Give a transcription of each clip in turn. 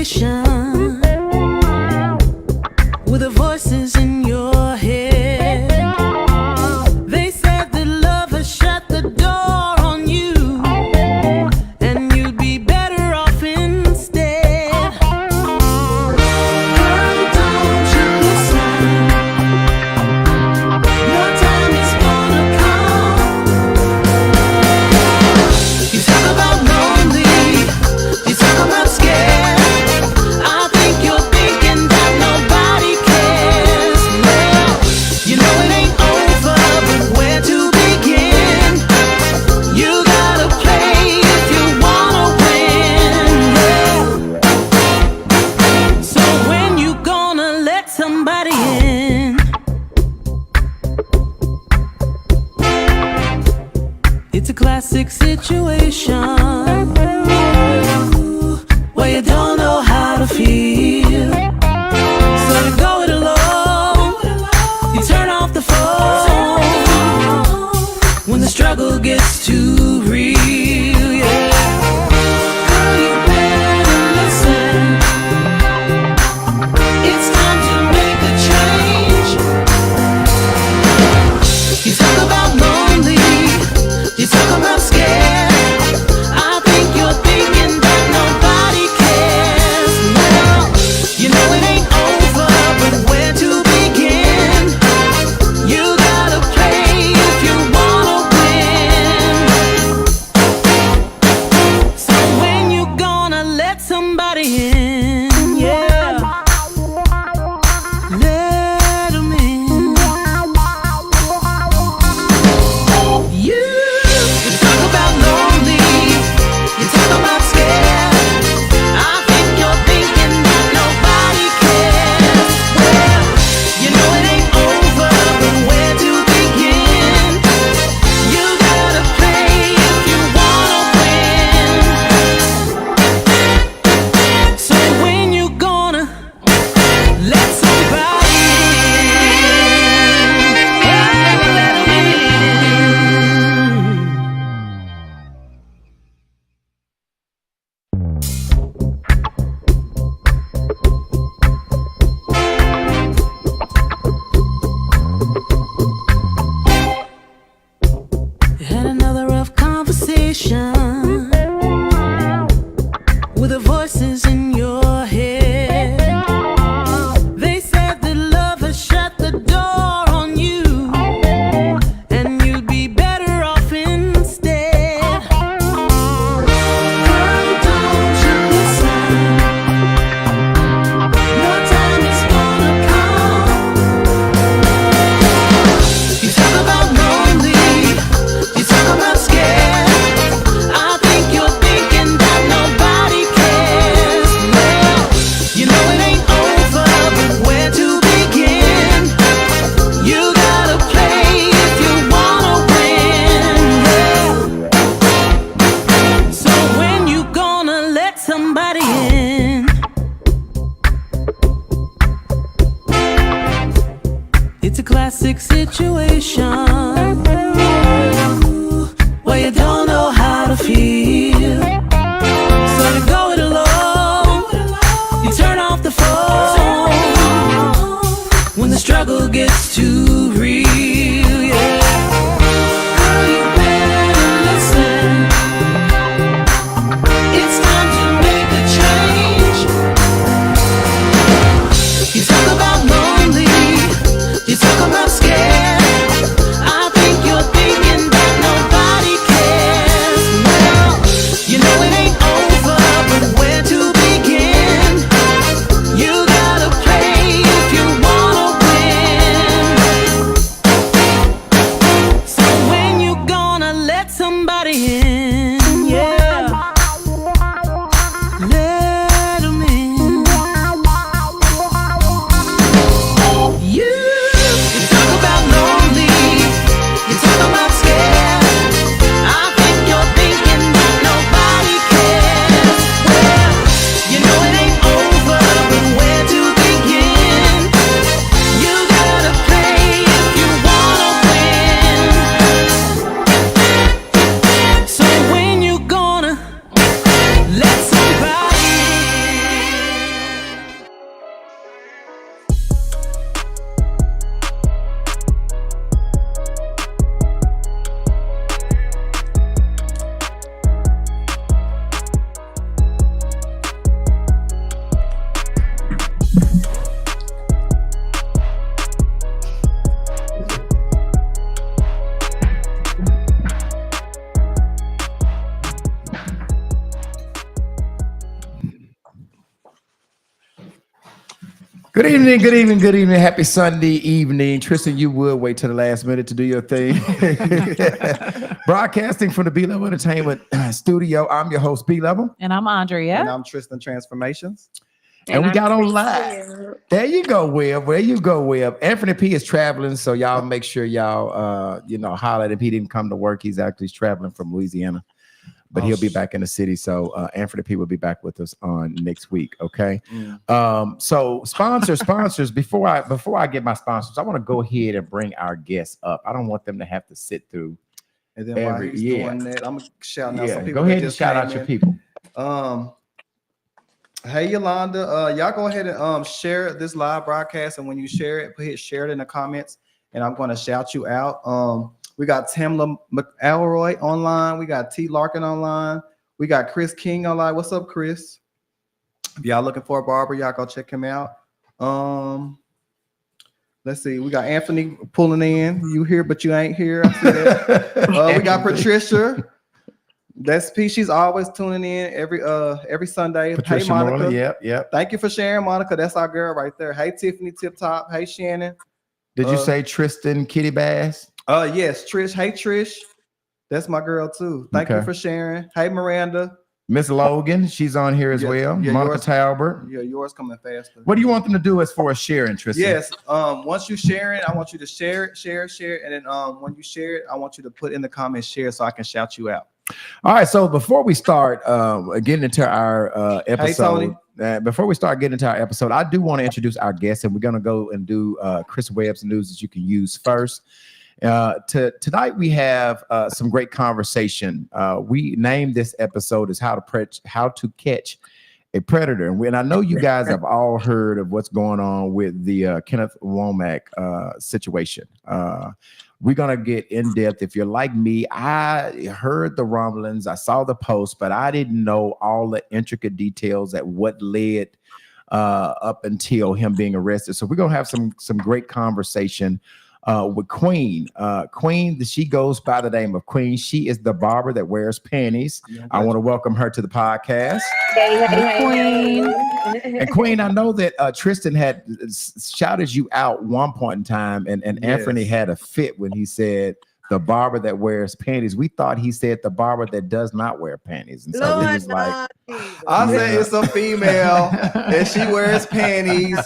situation with the voices in your head. They said that love has shut the door on you, and you'd be better off instead. Girl, don't you listen? Your time is gonna come. You talk about lonely, you talk about scared. I think you're thinking that nobody cares. Well, you know it ain't over, but where to begin? You gotta play if you wanna win. Yeah. So when you gonna let somebody in? It's a classic situation where you don't know how to feel, so you go it alone. You turn off the phone when the struggle gets too real. Yeah. Girl, you better listen. It's time to make a change. You talk about lonely, you talk about scared. I think you're thinking that nobody cares. Well, you know it ain't over, but where to begin? You gotta play if you wanna win. So when you gonna let somebody in? Yeah, let 'em in. You talk about lonely, you talk about scared. I think you're thinking that nobody cares. Well, you know it ain't over, but where to begin? You gotta play if you wanna win. So when you gonna let somebody in? Had another rough conversation with the voices in your head. They said that love has shut the door on you, and you'd be better off instead. Girl, don't you listen? Your time is gonna come. You talk about lonely, you talk about scared. I think you're thinking that nobody cares. Well, you know it ain't over, but where to begin? You gotta play if you wanna win. Yeah. So when you gonna let somebody in? It's a classic situation where you don't know how to feel, so you go it alone. You turn off the phone when the struggle gets too real. Yeah. Girl, you better listen. It's time to make a change. You talk about lonely, you talk about scared. I think Good evening, good evening, good evening. Happy Sunday evening. Tristan, you would wait till the last minute to do your thing. Broadcasting from the B-Level Entertainment studio. I'm your host, B-Level. And I'm Andrea. And I'm Tristan Transformations. And we got on Chris live. Webb. There you go, Webb. There you go, Webb. Anthony P is traveling, so y'all make sure y'all holler at him. He didn't come to work. He's actually traveling from Louisiana. But he'll be back in the city. So Anthony P will be back with us on next week. Okay. So sponsors. Before I get my sponsors, I want to go ahead and bring our guests up. I don't want them to have to sit through. And then while he's doing that, I'm shouting out some people. Go ahead and shout out your people. Hey Yolanda, y'all go ahead and share this live broadcast, and when you share it, hit share it in the comments, and I'm going to shout you out. We got Tamla McElroy online. We got T Larkin online. We got Chris King online. What's up, Chris? If y'all looking for a barber, y'all go check him out. Let's see. We got Anthony pulling in. You here, but you ain't here. I see that. We got Patricia. That's P. She's always tuning in every Sunday. Patricia, hey, Monica. Morley, yep. Thank you for sharing, Monica. That's our girl right there. Hey, Tiffany Tip Top. Hey, Shannon. Did you say Tristan Kitty Bass? Yes, Trish. Hey, Trish. That's my girl too. Thank you for sharing. Hey, Miranda. Miss Logan, she's on here as well. Monica Talbert. Yeah, yours coming faster. What do you want them to do as far as sharing, Tristan? Yes. Once you share it, I want you to share it, and then when you share it, I want you to put in the comments share so I can shout you out. All right. So before we start getting into our episode, before we start getting into our episode, I do want to introduce our guests, and we're gonna go and do Chris Webb's news that you can use first. Tonight we have some great conversation. We named this episode as how to catch a predator, and I know you guys have all heard of what's going on with the Kenneth Womack situation. We're gonna get in depth. If you're like me, I heard the rumblings, I saw the post, but I didn't know all the intricate details at what led up until him being arrested. So we're gonna have some great conversation with Queen. Queen, she goes by the name of Queen. She is the barber that wears panties. I want to welcome her to the podcast. Hey, Queen. And Queen, I know that Tristan had shouted you out one point in time, and Anthony had a fit when he said the barber that wears panties. We thought he said the barber that does not wear panties. And so he was like, I say it's a female and she wears panties.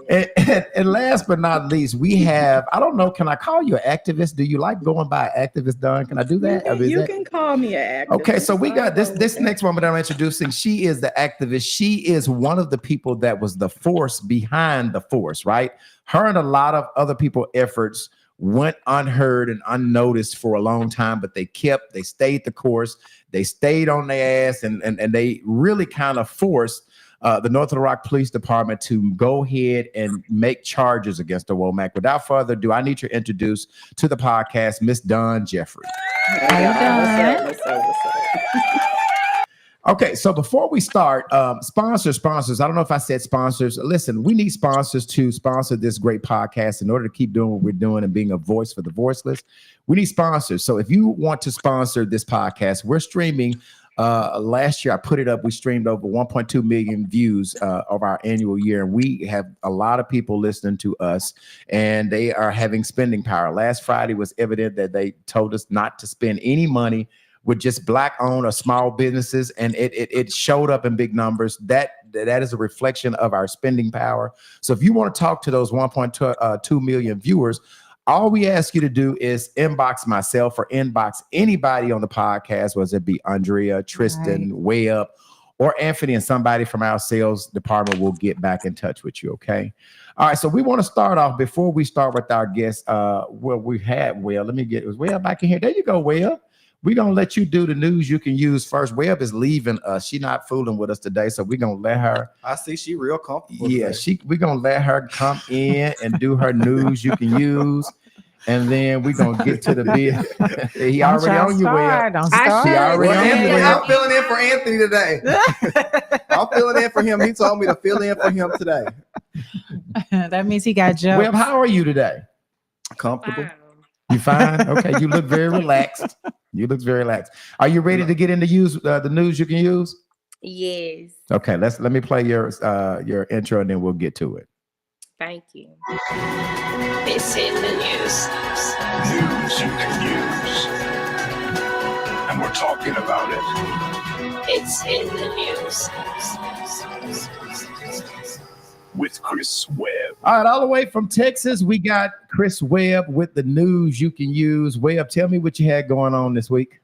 And last but not least, we have, I don't know, can I call you an activist? Do you like going by activist, Don? Can I do that? You can call me an activist. Okay, so we got this next woman that I'm introducing. She is the activist. She is one of the people that was the force behind the force, right? Her and a lot of other people efforts went unheard and unnoticed for a long time, but they stayed the course. They stayed on their ass, and they really kind of forced the North Little Rock Police Department to go ahead and make charges against the Womack. Without further ado, I need to introduce to the podcast Miss Dawn Jeffrey. What's up? Okay, so before we start, sponsors, I don't know if I said sponsors. Listen, we need sponsors to sponsor this great podcast in order to keep doing what we're doing and being a voice for the voiceless. We need sponsors. So if you want to sponsor this podcast, we're streaming. Last year, I put it up. We streamed over 1.2 million views of our annual year. And we have a lot of people listening to us, and they are having spending power. Last Friday was evident that they told us not to spend any money with just Black-owned or small businesses, and it showed up in big numbers. That is a reflection of our spending power. So if you want to talk to those 1.2 million viewers, all we ask you to do is inbox myself or inbox anybody on the podcast, whether it be Andrea, Tristan, Webb, or Anthony, and somebody from our sales department will get back in touch with you, okay? All right, so we want to start off, before we start with our guests, let me get, was Webb back in here? There you go, Webb. We're going to let you do the news you can use first. Webb is leaving us. She's not fooling with us today, so we're going to let her. I see she real comfortable. Yeah, we're going to let her come in and do her news you can use. And then we're going to get to the bid. He already on you, Webb. I'm filling in for Anthony today. I'm filling in for him. He told me to fill in for him today. That means he got jokes. Webb, how are you today? Comfortable. You fine? Okay, you look very relaxed. You look very relaxed. Are you ready to get into the news you can use? Yes. Okay, let me play your intro and then we'll get to it. Thank you. It's in the news. News you can use. And we're talking about it. It's in the news. With Chris Webb. All right, all the way from Texas, we got Chris Webb with the news you can use. Webb, tell me what you had going on this week.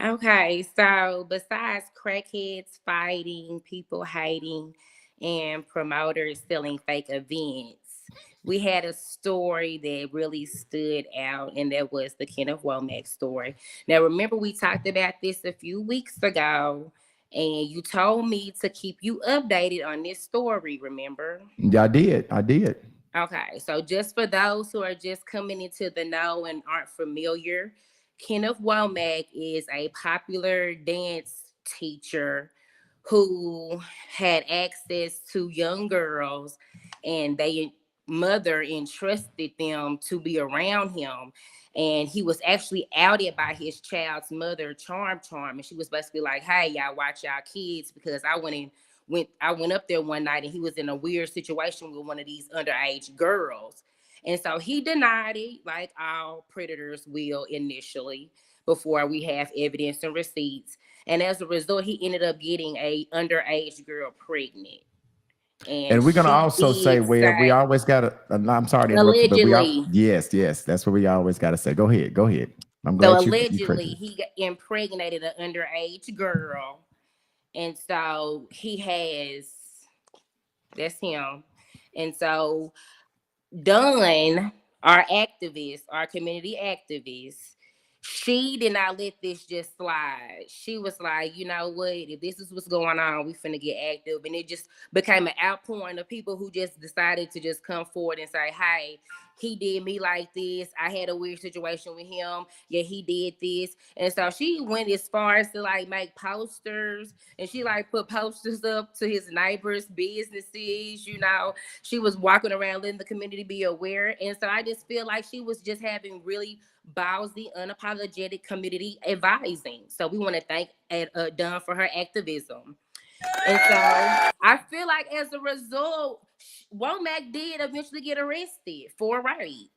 Okay, so besides crackheads fighting, people hating, and promoters selling fake events, we had a story that really stood out, and that was the Kenneth Womack story. Now, remember, we talked about this a few weeks ago, and you told me to keep you updated on this story, remember? Yeah, I did. Okay, so just for those who are just coming into the know and aren't familiar, Kenneth Womack is a popular dance teacher who had access to young girls, and they mother entrusted them to be around him. And he was actually outed by his child's mother, Charm, and she was basically like, "Hey, y'all watch y'all kids," because I went up there one night and he was in a weird situation with one of these underage girls. And so he denied it, like all predators will initially, before we have evidence and receipts. And as a result, he ended up getting a underage girl pregnant. And we're gonna also say, Webb, we always gotta. I'm sorry to interrupt you, but allegedly. yes, that's what we always gotta say. Go ahead. I'm So glad you allegedly, he impregnated an underage girl, and so that's him. And so Dunn, our community activist, she did not let this just slide. She was like, you know what, if this is what's going on, we finna get active. And it just became an outpouring of people who just decided to just come forward and say, hey, he did me like this. I had a weird situation with him. Yeah, he did this. And so she went as far as to like make posters, and she like put posters up to his neighbors' businesses. You know, she was walking around letting the community be aware. And so I just feel like she was just having really ballsy, unapologetic community advising. So we want to thank Dunn for her activism. And so I feel like as a result, Womack did eventually get arrested for rape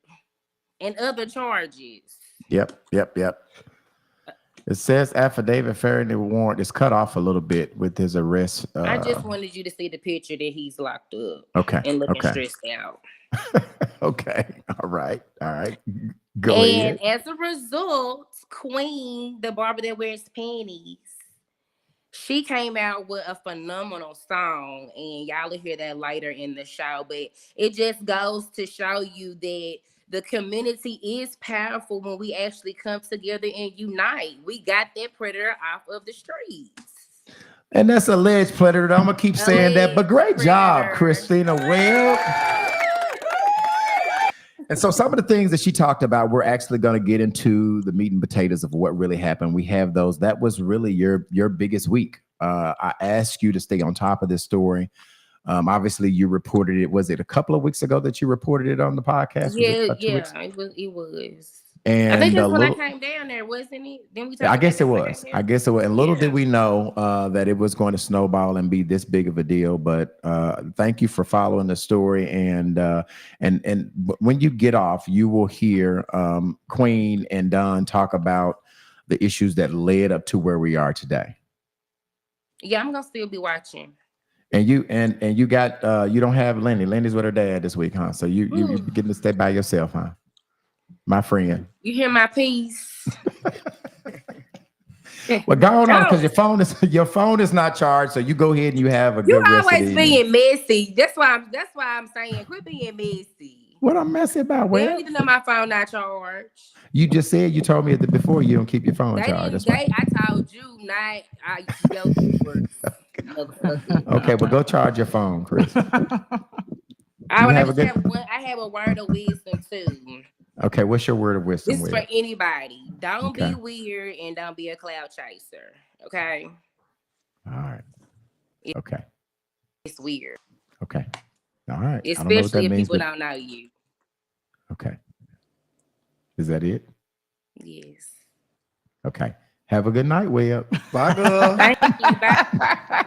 and other charges. Yep. It says affidavit ferrying the warrant is cut off a little bit with his arrest. I just wanted you to see the picture that he's locked up. Okay. And looking stressed out. Okay. All right. Go and ahead. As a result, Queen, the barber that wears panties, she came out with a phenomenal song, and y'all will hear that later in the show. But it just goes to show you that the community is powerful when we actually come together and unite. We got that predator off of the streets. And that's alleged predator. I'm gonna keep saying that. But great job, Christina Webb. And so some of the things that she talked about, we're actually going to get into the meat and potatoes of what really happened. We have those. That was really your biggest week. I asked you to stay on top of this story. Obviously, you reported it. Was it a couple of weeks ago that you reported it on the podcast? It was. And I think that's when I came down there, wasn't it? Then we. I guess it was. And little did we know that it was going to snowball and be this big of a deal. But thank you for following the story. And when you get off, you will hear Queen and Don talk about the issues that led up to where we are today. Yeah, I'm gonna still be watching. And you got you don't have Lindy. Lindy's with her dad this week, huh? So you getting to stay by yourself, huh? My friend. You hear my piece? Well, go on because your phone is not charged, so you go ahead and you have a good rest of the evening. You always being messy. That's why I'm saying quit being messy. What I'm messy about? Well, you need to know my phone not charged. You just said you told me before you don't keep your phone charged. I told you not. Okay, well go charge your phone, Chris. I have a word of wisdom too. Okay, what's your word of wisdom? This is for anybody. Don't be weird and don't be a cloud chaser. Okay. All right. Okay. It's weird. Okay. All right. Especially if people don't know you. Okay. Is that it? Yes. Okay. Have a good night, Webb. Bye, girl. Thank you. Bye.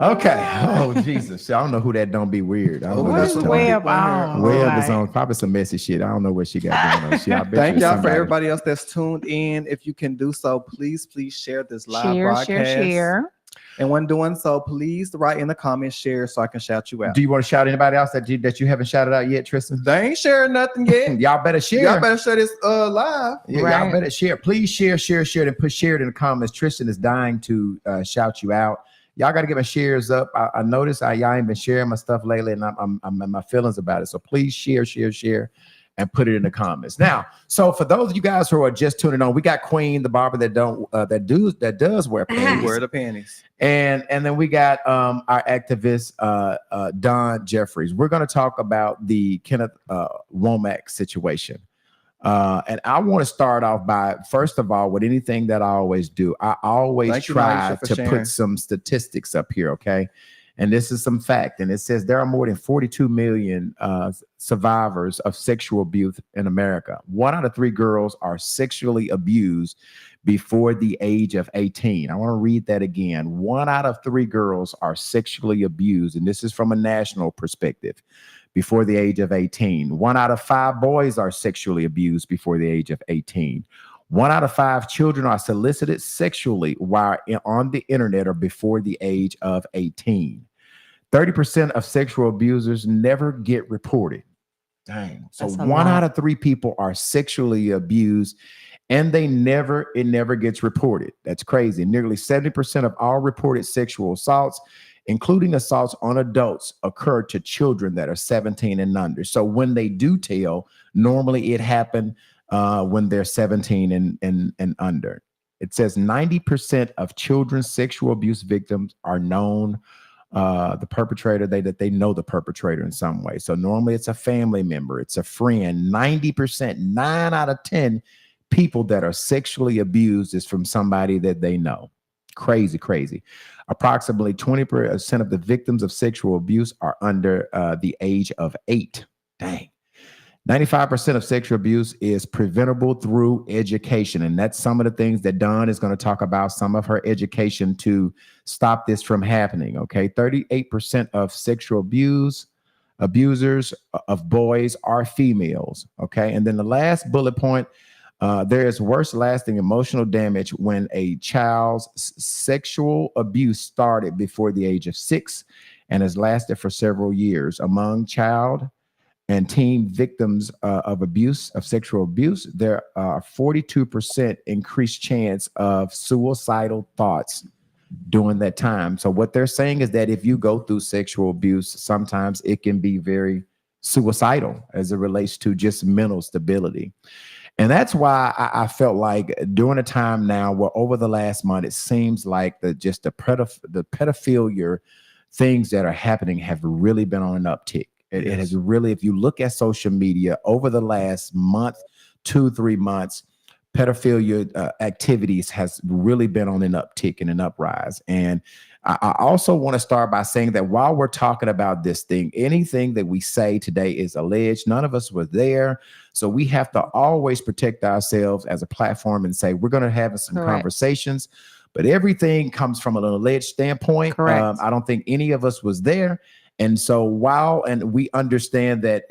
Okay. Oh Jesus. I don't know who that don't be weird. I don't know What what is she's Web talking about. on? Web is Like, on probably some messy shit. I don't know what she got going on. I bet Thank you y'all for somebody- everybody else that's tuned in. If you can do so, please share this live share, broadcast. share. And when doing so, please write in the comments, share so I can shout you out. Do you want to shout anybody else that you haven't shouted out yet, Tristan? They ain't sharing nothing yet. Y'all better share. Y'all better share this live. Yeah, y'all Right. better share. Please share, and put share it in the comments. Tristan is dying to shout you out. Y'all got to get my shares up. I noticed y'all ain't been sharing my stuff lately, and I'm in my feelings about it. So please share, and put it in the comments. Now, so for those of you guys who are just tuning on, we got Queen, the barber that does wear panties. Wear the panties. And then we got our activist Don Jeffries. We're going to talk about the Kenneth Womack situation. And I want to start off by, first of all, with anything that I always do. I always Thank you, try Maisha, for to sharing. put some statistics up here, okay? And this is some fact. And it says there are more than 42 million survivors of sexual abuse in America. 1 out of 3 girls are sexually abused before the age of 18. I want to read that again. 1 out of 3 girls are sexually abused. And this is from a national perspective. Before the age of 18. 1 out of 5 boys are sexually abused before the age of 18. 1 out of 5 children are solicited sexually while on the internet or before the age of 18. 30% of sexual abusers never get reported. Dang. So That's a 1 lot. out of 3 people are sexually abused and it never gets reported. That's crazy. Nearly 70% of all reported sexual assaults, including assaults on adults, occur to children that are 17 and under. So when they do tell, normally it happened when they're 17 and under. It says 90% of children's sexual abuse victims are known the perpetrator, that they know the perpetrator in some way. So normally it's a family member, it's a friend. 90%, 9 out of 10 people that are sexually abused is from somebody that they know. Crazy. Approximately 20% of the victims of sexual abuse are under the age of 8. Dang. 95% of sexual abuse is preventable through education. And that's some of the things that Dawn is going to talk about, some of her education to stop this from happening. Okay. 38% of sexual abusers of boys are females. Okay. And then the last bullet point, there is worse lasting emotional damage when a child's sexual abuse started before the age of 6 and has lasted for several years. Among child and teen victims of sexual abuse, there are 42% increased chance of suicidal thoughts during that time. So what they're saying is that if you go through sexual abuse, sometimes it can be very suicidal as it relates to just mental stability. And that's why I felt like during a time now where over the last month, it seems like the pedophilia things that are happening have really been on an uptick. It has really, if you look at social media over the last month, 2-3 months, pedophilia activities has really been on an uptick and an uprise. And I also want to start by saying that while we're talking about this thing, anything that we say today is alleged. None of us were there. So we have to always protect ourselves as a platform and say, we're going to have some Correct. conversations, but everything comes from an alleged standpoint. Correct. I don't think any of us was there. And so and we understand that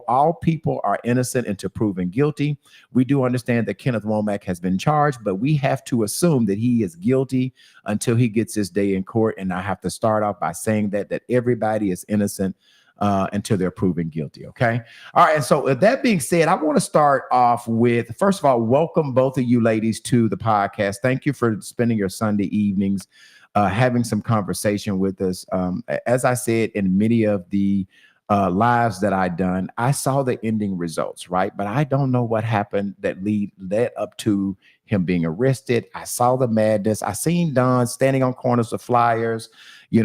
all people are innocent until proven guilty. We do understand that Kenneth Womack has been charged, but we have to assume that he is guilty until he gets his day in court. And I have to start off by saying that everybody is innocent until they're proven guilty. Okay. All right. And so with that being said, I want to start off with, first of all, welcome both of you ladies to the podcast. Thank you for spending your Sunday evenings having some conversation with us. As I said in many of the lives that I've done, I saw the ending results, right? But I don't know what happened that led up to him being arrested. I saw the madness. I seen Don standing on corners of flyers,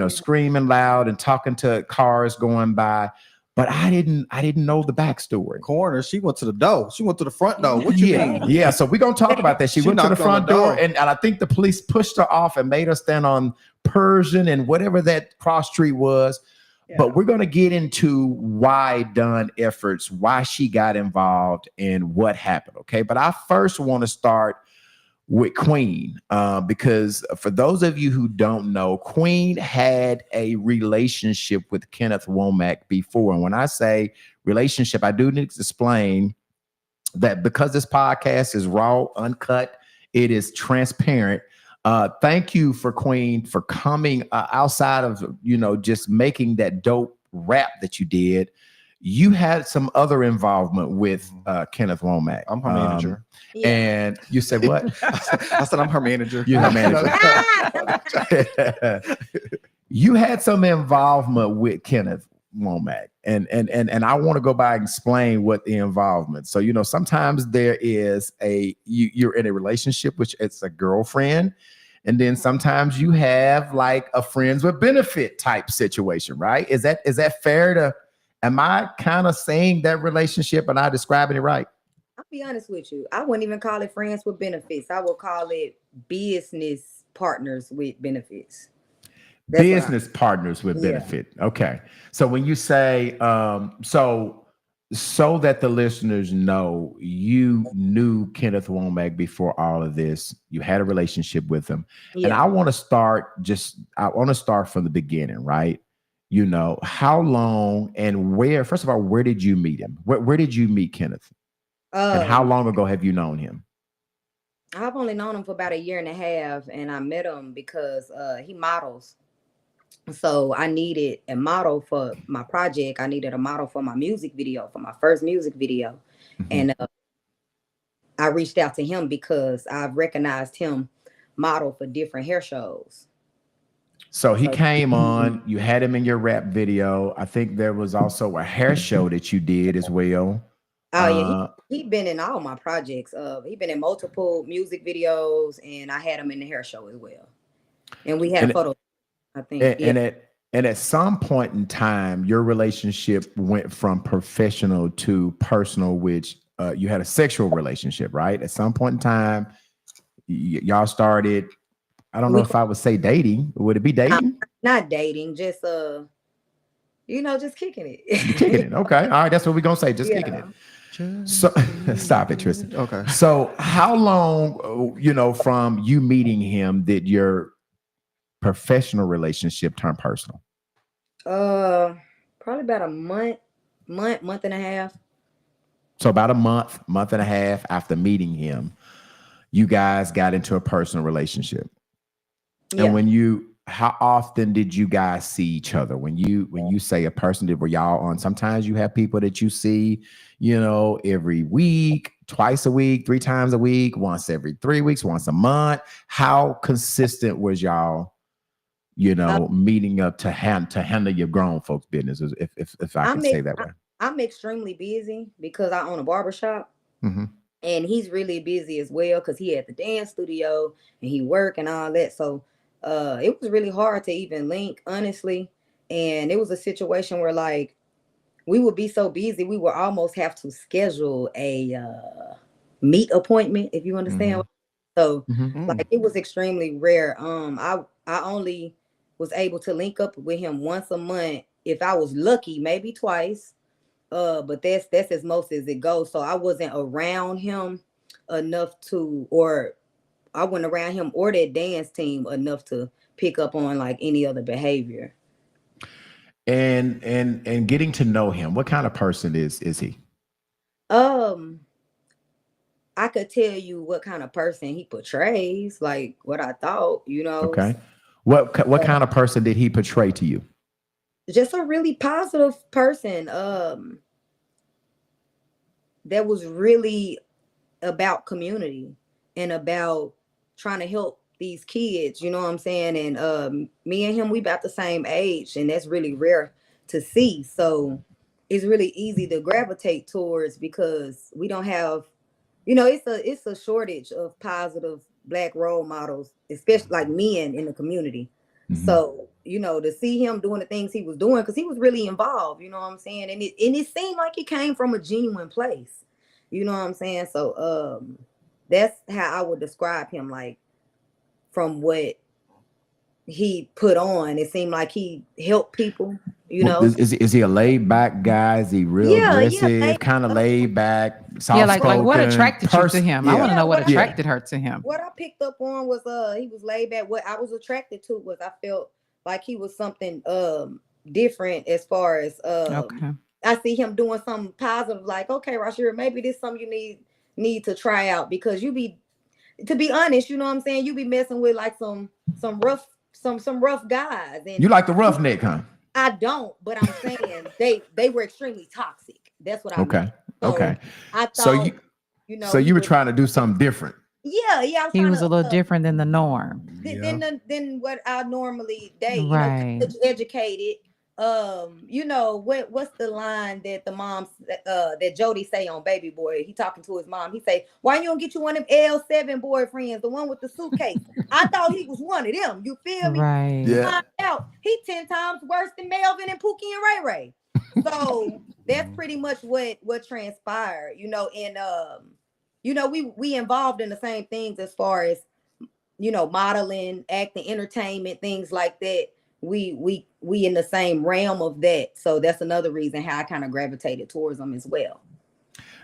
screaming loud and talking to cars going by. But I didn't know the backstory. Corner. She went to the door. She went to the front door. What you mean? Yeah. So we're gonna talk about that. She went to the knocked on front the door, door. and I think the police pushed her off and made her stand on Persian and whatever that cross street was. Yeah. But we're gonna get into why Dunn efforts, why she got involved, and what happened. Okay. But I first want to start with Queen, because for those of you who don't know, Queen had a relationship with Kenneth Womack before. And when I say relationship, I do need to explain that because this podcast is raw, uncut, it is transparent. Thank you for Queen for coming outside of, just making that dope rap that you did. You had some other involvement with Kenneth Womack. I'm her manager. And you said what? I said I'm her manager. You're her manager. You had some involvement with Kenneth Womack. And I want to go by and explain what the involvement. So, sometimes there is you're in a relationship, which it's a girlfriend. And then sometimes you have like a friends with benefit type situation, right? Is that fair to, am I kind of saying that relationship and I describing it right? I'll be honest with you. I wouldn't even call it friends with benefits. I would call it business partners with benefits. Business partners with benefit. Okay. So when you say, so that the listeners know, you knew Kenneth Womack before all of this, you had a relationship with him. Yeah. And I want to start from the beginning, right? How long and where, first of all, where did you meet him? Where did you meet Kenneth? And how long ago have you known him? I've only known him for about 1.5 years, and I met him because he models. So I needed a model for my project. I needed a model for my music video, for my first music video. Mm-hmm. And I reached out to him because I've recognized him model for different hair shows. So he came on, you had him in your rap video. I think there was also a hair show that you did as well. Oh, yeah. He'd been in all my projects. He'd been in multiple music videos, and I had him in the hair show as well. And we had a photo, I think. And at some point in time, your relationship went from professional to personal, which you had a sexual relationship, right? At some point in time, y'all started, I don't know if I would say dating. Would it be dating? Not dating, just just kicking it. Kicking it. Okay. All right. That's what we're gonna say. Just kicking it. So stop it, Tristan. Okay. So how long, from you meeting him did your professional relationship turn personal? Probably about a month and a half. So about a month and a half after meeting him, you guys got into a personal relationship. Yeah. And how often did you guys see each other? When you say a person, were y'all on? Sometimes you have people that you see, every week, twice a week, 3 times a week, once every 3 weeks, once a month. How consistent was y'all, meeting up to handle your grown folks' business, if I can say that way? I'm extremely busy because I own a barbershop. Mm-hmm. And he's really busy as well because he had the dance studio and he work and all that. So it was really hard to even link, honestly. And it was a situation where like we would be so busy, we would almost have to schedule a meet appointment, if you understand. Mm-hmm. So like it was extremely rare. I only was able to link up with him once a month. If I was lucky, maybe twice. But that's as most as it goes. So I wasn't around him enough or I wasn't around him or that dance team enough to pick up on like any other behavior. And getting to know him, what kind of person is he? I could tell you what kind of person he portrays, like what I thought, Okay. What kind of person did he portray to you? Just a really positive person. That was really about community and about trying to help these kids, you know what I'm saying? And me and him, we about the same age, and that's really rare to see. So it's really easy to gravitate towards because we don't have, it's a shortage of positive Black role models, especially like men in the community. Mm-hmm. So, to see him doing the things he was doing, because he was really involved, you know what I'm saying? And it seemed like it came from a genuine place, you know what I'm saying? So that's how I would describe him, like from what he put on. It seemed like he helped people You know, Is he a laid back guy? Is he real Yeah, aggressive? Kind of laid back, soft Yeah, like what attracted you to him? I Yeah. want to know what Yeah, what- attracted her to him. what I picked up on was he was laid back. What I was attracted to was I felt like he was something different as far as Okay. I see him doing something positive, like, okay, Rashira, maybe this is something you need to try out, because to be honest, you know what I'm saying, you be messing with like some rough guys, and You like the roughneck, huh? I don't, but I'm saying they were extremely toxic. That's what I Okay. mean. So Okay. I thought, So you know, so he you were was- trying to do something different. yeah, I He trying was to, a little different than the norm. than what I normally date. Right. You know, educated. You know what's the line that the mom that Jody say on Baby Boy? He talking to his mom. He say, "Why you don't get you one of them L7 boyfriends, the one with the suitcase?" I thought he was one of them. You feel me? Right. Yeah. Find out he 10 times worse than Melvin and Pookie and Ray Ray. So that's pretty much what transpired. You know, and you know, we involved in the same things as far as, you know, modeling, acting, entertainment, things like that. We in the same realm of that. So that's another reason how I kind of gravitated towards them as well.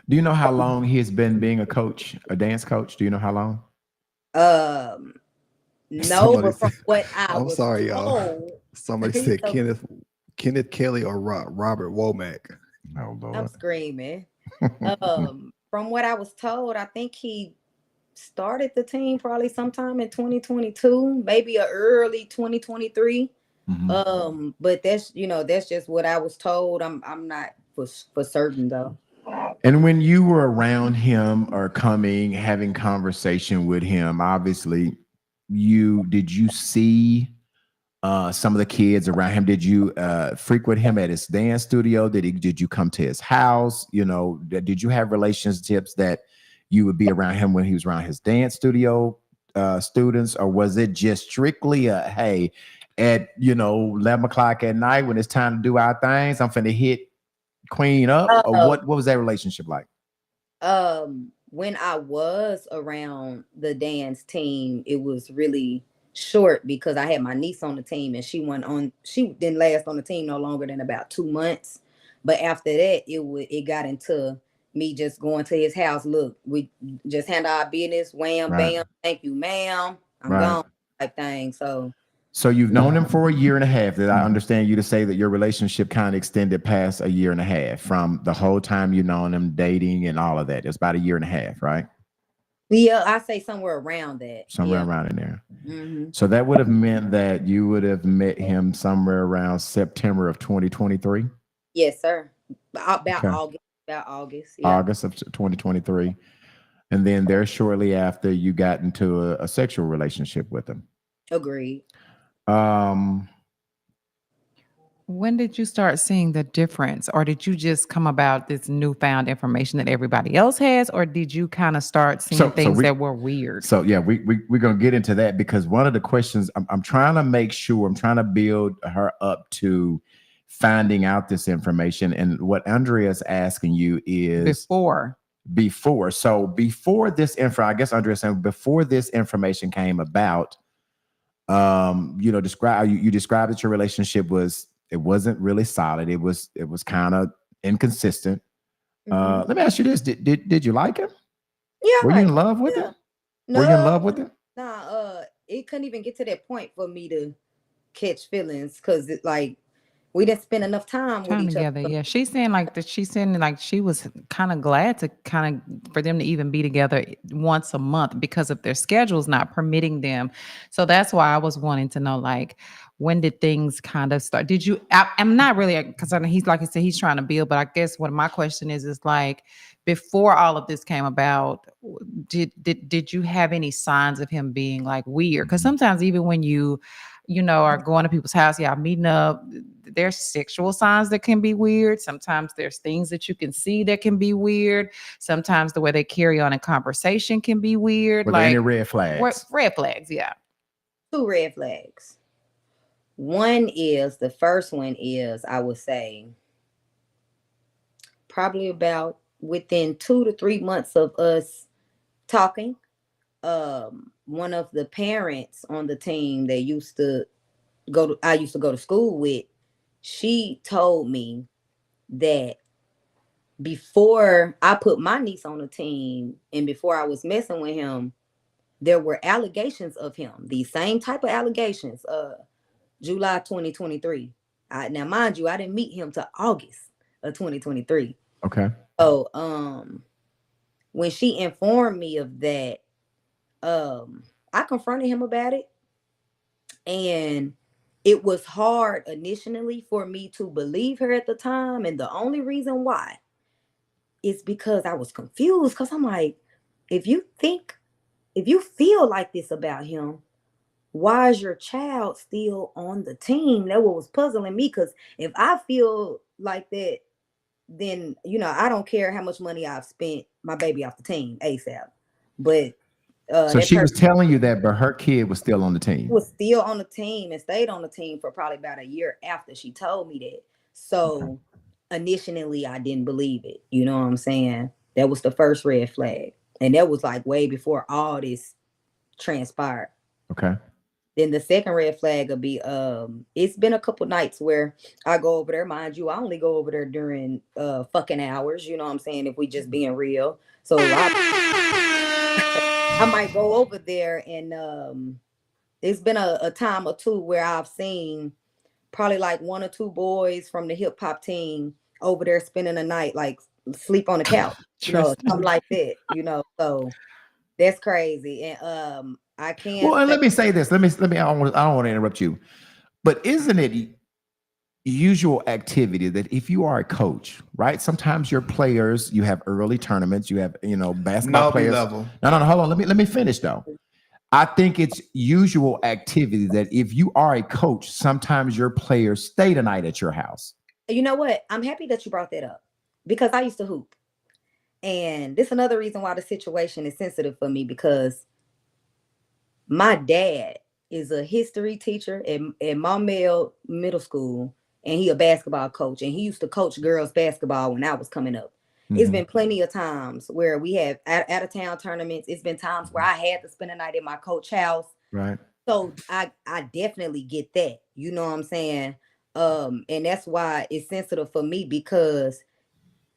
Do you know how long he has been being a coach, a dance coach? Do you know how long? No, Somebody but from said- what I I'm was sorry, y'all. told, Somebody said So- Kenneth Kelly or Robert Womack. Oh I'm Lord. screaming. From what I was told, I think he started the team probably sometime in 2022, maybe a early 2023. Mhm. But that's, you know, that's just what I was told. I'm not for certain though. And when you were around him or having conversation with him, obviously, did you see some of the kids around him? Did you frequent him at his dance studio? Did you come to his house? You know, did you have relationships that you would be around him when he was around his dance studio students, or was it just strictly a hey, at 11 o'clock at night when it's time to do our things, I'm finna hit Queen up, or what was that relationship like? When I was around the dance team, it was really short because I had my niece on the team, and she didn't last on the team no longer than about 2 months. But after that, it got into me just going to his house. Look, we just handle our business. Wham, Right. bam, thank you, ma'am. I'm Right. gone, type thing. So you've known him for a year and a half. Did I understand you to say that your relationship kind of extended past a year and a half from the whole time you've known him, dating and all of that? It's about a year and a half, right? Yeah, I say somewhere around that. Somewhere around in there. Mhm. So that would have meant that you would have met him somewhere around September of 2023? Yes, sir. About Okay. August. Yeah. August of 2023. And then there shortly after you got into a sexual relationship with him. Agreed. When did you start seeing the difference, or did you just come about this newfound information that everybody else has, or did you kind of start seeing things that were weird? So yeah, we're gonna get into that, because one of the questions I'm trying to make sure, I'm trying to build her up to finding out this information, and what Andrea's asking you is before. So before this info, I guess Andrea's saying before this information came about, you described that your relationship wasn't really solid. It was kind of inconsistent. Let me ask you this: Did you like him? Yeah. Were you in love with him? Were you in love with him? Nah, it couldn't even get to that point for me to catch feelings, because it like we didn't spend enough time with each together. other. Yeah, she's saying like that. She's saying like she was kind of glad to for them to even be together once a month because of their schedules not permitting them. So that's why I was wanting to know, like, when did things kind of start? Did you? I'm not really, because he's, like I said, he's trying to build. But I guess what my question is like, before all of this came about, did you have any signs of him being like weird? Because sometimes even when you are going to people's house, meeting up, there's sexual signs that can be weird. Sometimes there's things that you can see that can be weird. Sometimes the way they carry on in conversation can be weird. Were there any red flags? Red flags, yeah. 2 red flags. The first one is, I would say, probably about within 2 to 3 months of us talking, one of the parents on the team that I used to go to school with, she told me that before I put my niece on the team and before I was messing with him, there were allegations of him, these same type of allegations, July 2023. Now, mind you, I didn't meet him till August of 2023. Okay. So, when she informed me of that, I confronted him about it, and it was hard initially for me to believe her at the time, and the only reason why is because I was confused, because I'm like, if you feel like this about him, why is your child still on the team? That was puzzling me, because if I feel like that, then I don't care how much money I've spent, my baby off the team ASAP. But So that she was person telling you that, but her kid was still on the team. was still on the team and stayed on the team for probably about a year after she told me that. So initially I didn't believe it. You know what I'm saying? That was the first red flag. And that was like way before all this transpired. Okay. Then the second red flag would be it's been a couple nights where I go over there. Mind you, I only go over there during fucking hours, you know what I'm saying, if we just being real. So I might go over there, and it's been a time or two where I've seen probably like one or two boys from the hip hop team over there spending the night, like sleep on the couch, something like that, so that's crazy. And I can't. Well, and let me say this. Let me. I don't want to interrupt you, but isn't it usual activity that if you are a coach, right? Sometimes your players, you have early tournaments, you have basketball players. Level. No, hold on. Let me finish though. I think it's usual activity that if you are a coach, sometimes your players stay the night at your house. You know what? I'm happy that you brought that up, because I used to hoop, and this is another reason why the situation is sensitive for me, because my dad is a history teacher at Maumelle Middle School, and he a basketball coach, and he used to coach girls basketball when I was coming up. It's been plenty of times where we have out of town tournaments. It's been times where I had to spend a night at my coach's house. Right. So I definitely get that. You know what I'm saying? And that's why it's sensitive for me, because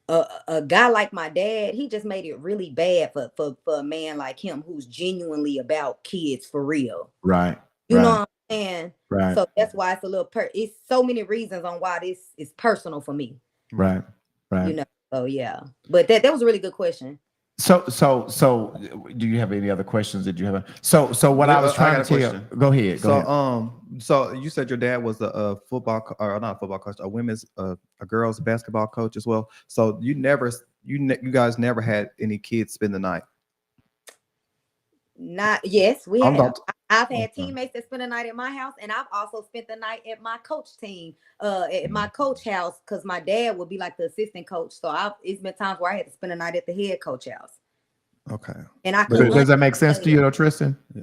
a guy like my dad, he just made it really bad for a man like him who's genuinely about kids for real. Right. You know what I'm saying? Right. So that's why it's a little it's so many reasons on why this is personal for me. Right. Right. So yeah. But that was a really good question. So do you have any other questions that you have? So what I was trying to tell you, go ahead. So you said your dad was a football or not a football coach, a women's a girls basketball coach as well. So you guys never had any kids spend the night? Yes, we have. I've had teammates that spend the night at my house, and I've also spent the night at my coach team, at my coach house, because my dad would be like the assistant coach. So it's been times where I had to spend the night at the head coach house. Okay. And does that make sense to you, though, Tristan? Yeah.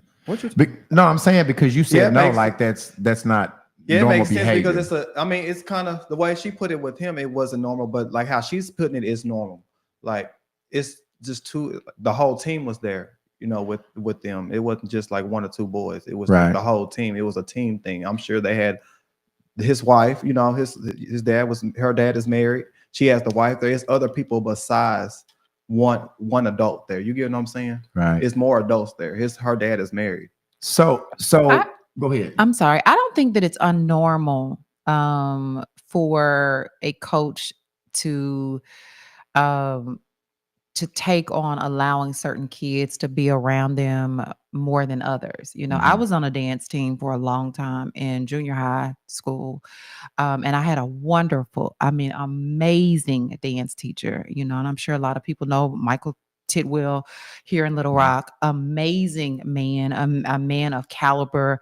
No, I'm saying because you said no, like that's not normal it makes behavior. sense because it's kind of the way she put it with him. It wasn't normal, but like how she's putting it is normal. Like it's just the whole team was there. With them, it wasn't just like one or two boys. It was the whole team. It was a team thing. I'm sure they had his wife. His dad her dad is married. She has the wife. There is other people besides one adult there. You get what I'm saying? Right. It's more adults there. Her dad is married. So go ahead. I'm sorry. I don't think that it's unnormal for a coach to take on allowing certain kids to be around them more than others. I was on a dance team for a long time in junior high school. And I had a wonderful, amazing dance teacher, and I'm sure a lot of people know Michael Tidwell here in Little Rock. Amazing man, a man of caliber.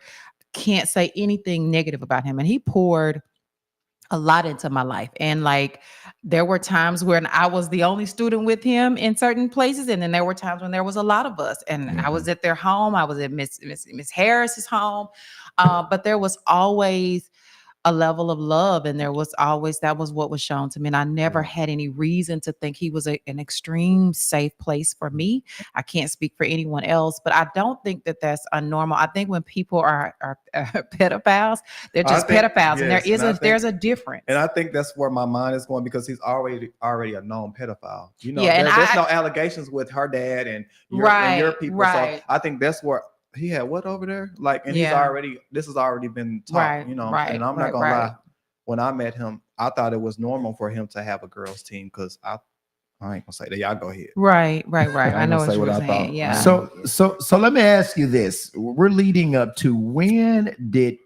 Can't say anything negative about him. And he poured a lot into my life. And like, there were times when I was the only student with him in certain places. And then there were times when there was a lot of us, and I was at their home. I was at Miss Harris's home. But there was always a level of love, and there was always that was what was shown to me, and I never Yeah. had any reason to think he was an extreme safe place for me. I can't speak for anyone else, but I don't think that that's unnormal. I think when people are pedophiles, they're I just think- pedophiles, and there yes, is and I a there's think- a difference. And I think that's where my mind is going because he's already a known pedophile. You know, Yeah, and there's I- no allegations with her dad and your Right, people. right. So I think that's where he had what over there? Like, and Yeah. this has already been taught, Right, you know. right, And I'm right, not gonna right. lie. When I met him, I thought it was normal for him to have a girls' team because I ain't gonna say that. Y'all go ahead. Right. I I ain't know gonna what say you what were I saying. thought. Yeah. So let me ask you this. We're leading up to when did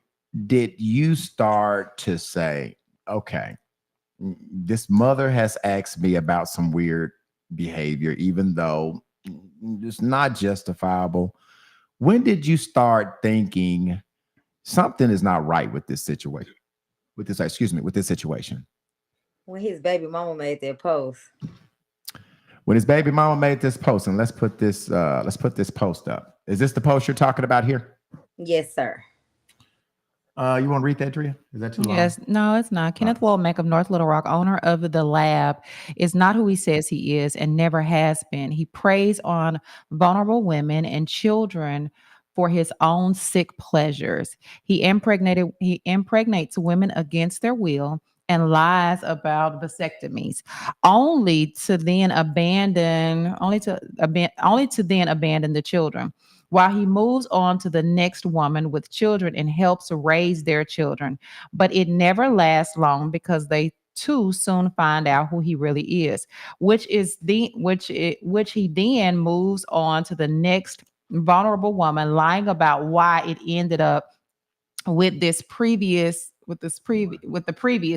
you start to say, okay, this mother has asked me about some weird behavior, even though it's not justifiable. When did you start thinking something is not right with this situation? With this situation. When his baby mama made that post. When his baby mama made this post, and let's put this post up. Is this the post you're talking about here? Yes, sir. You want to read that, Drea? Is that too long? Yes, no, it's not. Kenneth Womack of North Little Rock, owner of the lab, is not who he says he is and never has been. He preys on vulnerable women and children for his own sick pleasures. He impregnates women against their will and lies about vasectomies, only to then abandon the children, while he moves on to the next woman with children and helps raise their children. But it never lasts long because they too soon find out who he really is, which he then moves on to the next vulnerable woman, lying about why it ended up with the previous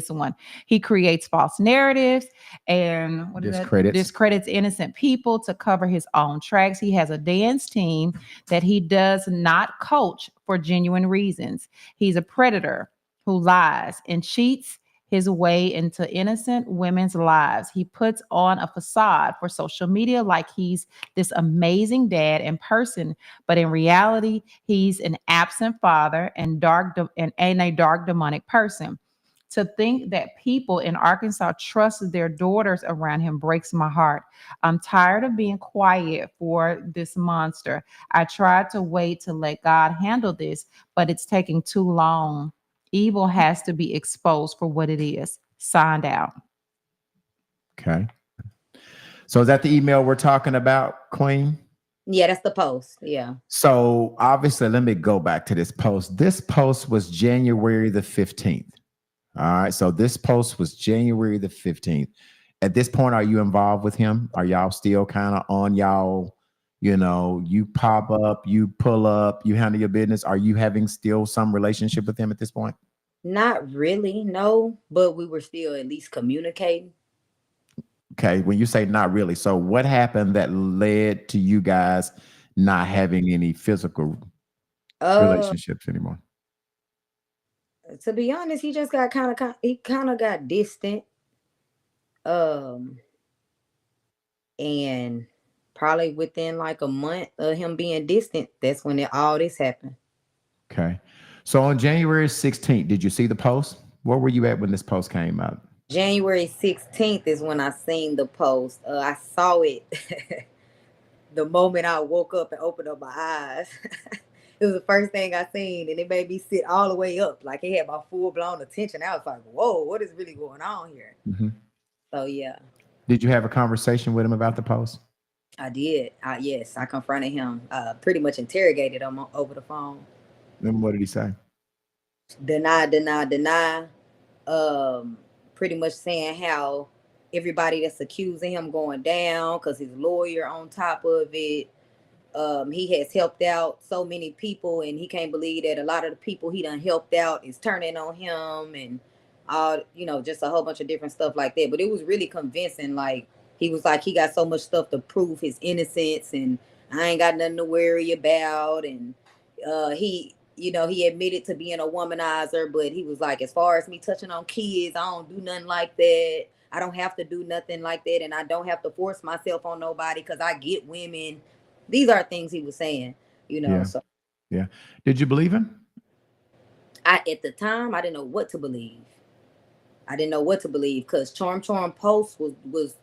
one. He creates false narratives and discredits innocent people to cover his own tracks. He has a dance team that he does not coach for genuine reasons. He's a predator who lies and cheats his way into innocent women's lives. He puts on a facade for social media like he's this amazing dad in person, but in reality, he's an absent father and a dark demonic person. To think that people in Arkansas trust their daughters around him breaks my heart. I'm tired of being quiet for this monster. I tried to wait to let God handle this, but it's taking too long. Evil has to be exposed for what it is. Signed out. Okay. So is that the email we're talking about, Queen? Yeah, that's the post. Yeah. So obviously, let me go back to this post. This post was January the 15th. All right. So this post was January the 15th. At this point, are you involved with him? Are y'all still kind of on y'all? You know, you pop up, you pull up, you handle your business. Are you having still some relationship with him at this point? Not really, no, but we were still at least communicating. Okay, when you say not really, so what happened that led to you guys not having any physical relationships anymore? To be honest, he just got kind of got distant. And probably within like a month of him being distant, that's when all this happened. Okay. So on January 16th, did you see the post? Where were you at when this post came out? January 16th is when I seen the post. I saw it the moment I woke up and opened up my eyes. It was the first thing I seen, and it made me sit all the way up. Like it had my full-blown attention. I was like, whoa, what is really going on here? Mm-hmm. So, yeah. Did you have a conversation with him about the post? I did. Yes, I confronted him, pretty much interrogated him over the phone. Then what did he say? Deny. Pretty much saying how everybody that's accusing him going down because his lawyer on top of it. He has helped out so many people, and he can't believe that a lot of the people he done helped out is turning on him, and all, just a whole bunch of different stuff like that. But it was really convincing. Like he was like, he got so much stuff to prove his innocence, and I ain't got nothing to worry about. And he admitted to being a womanizer, but he was like, as far as me touching on kids, I don't do nothing like that. I don't have to do nothing like that, and I don't have to force myself on nobody because I get women. These are things he was saying, Yeah. So yeah. Did you believe him? at the time I didn't know what to believe. Because Charm Post was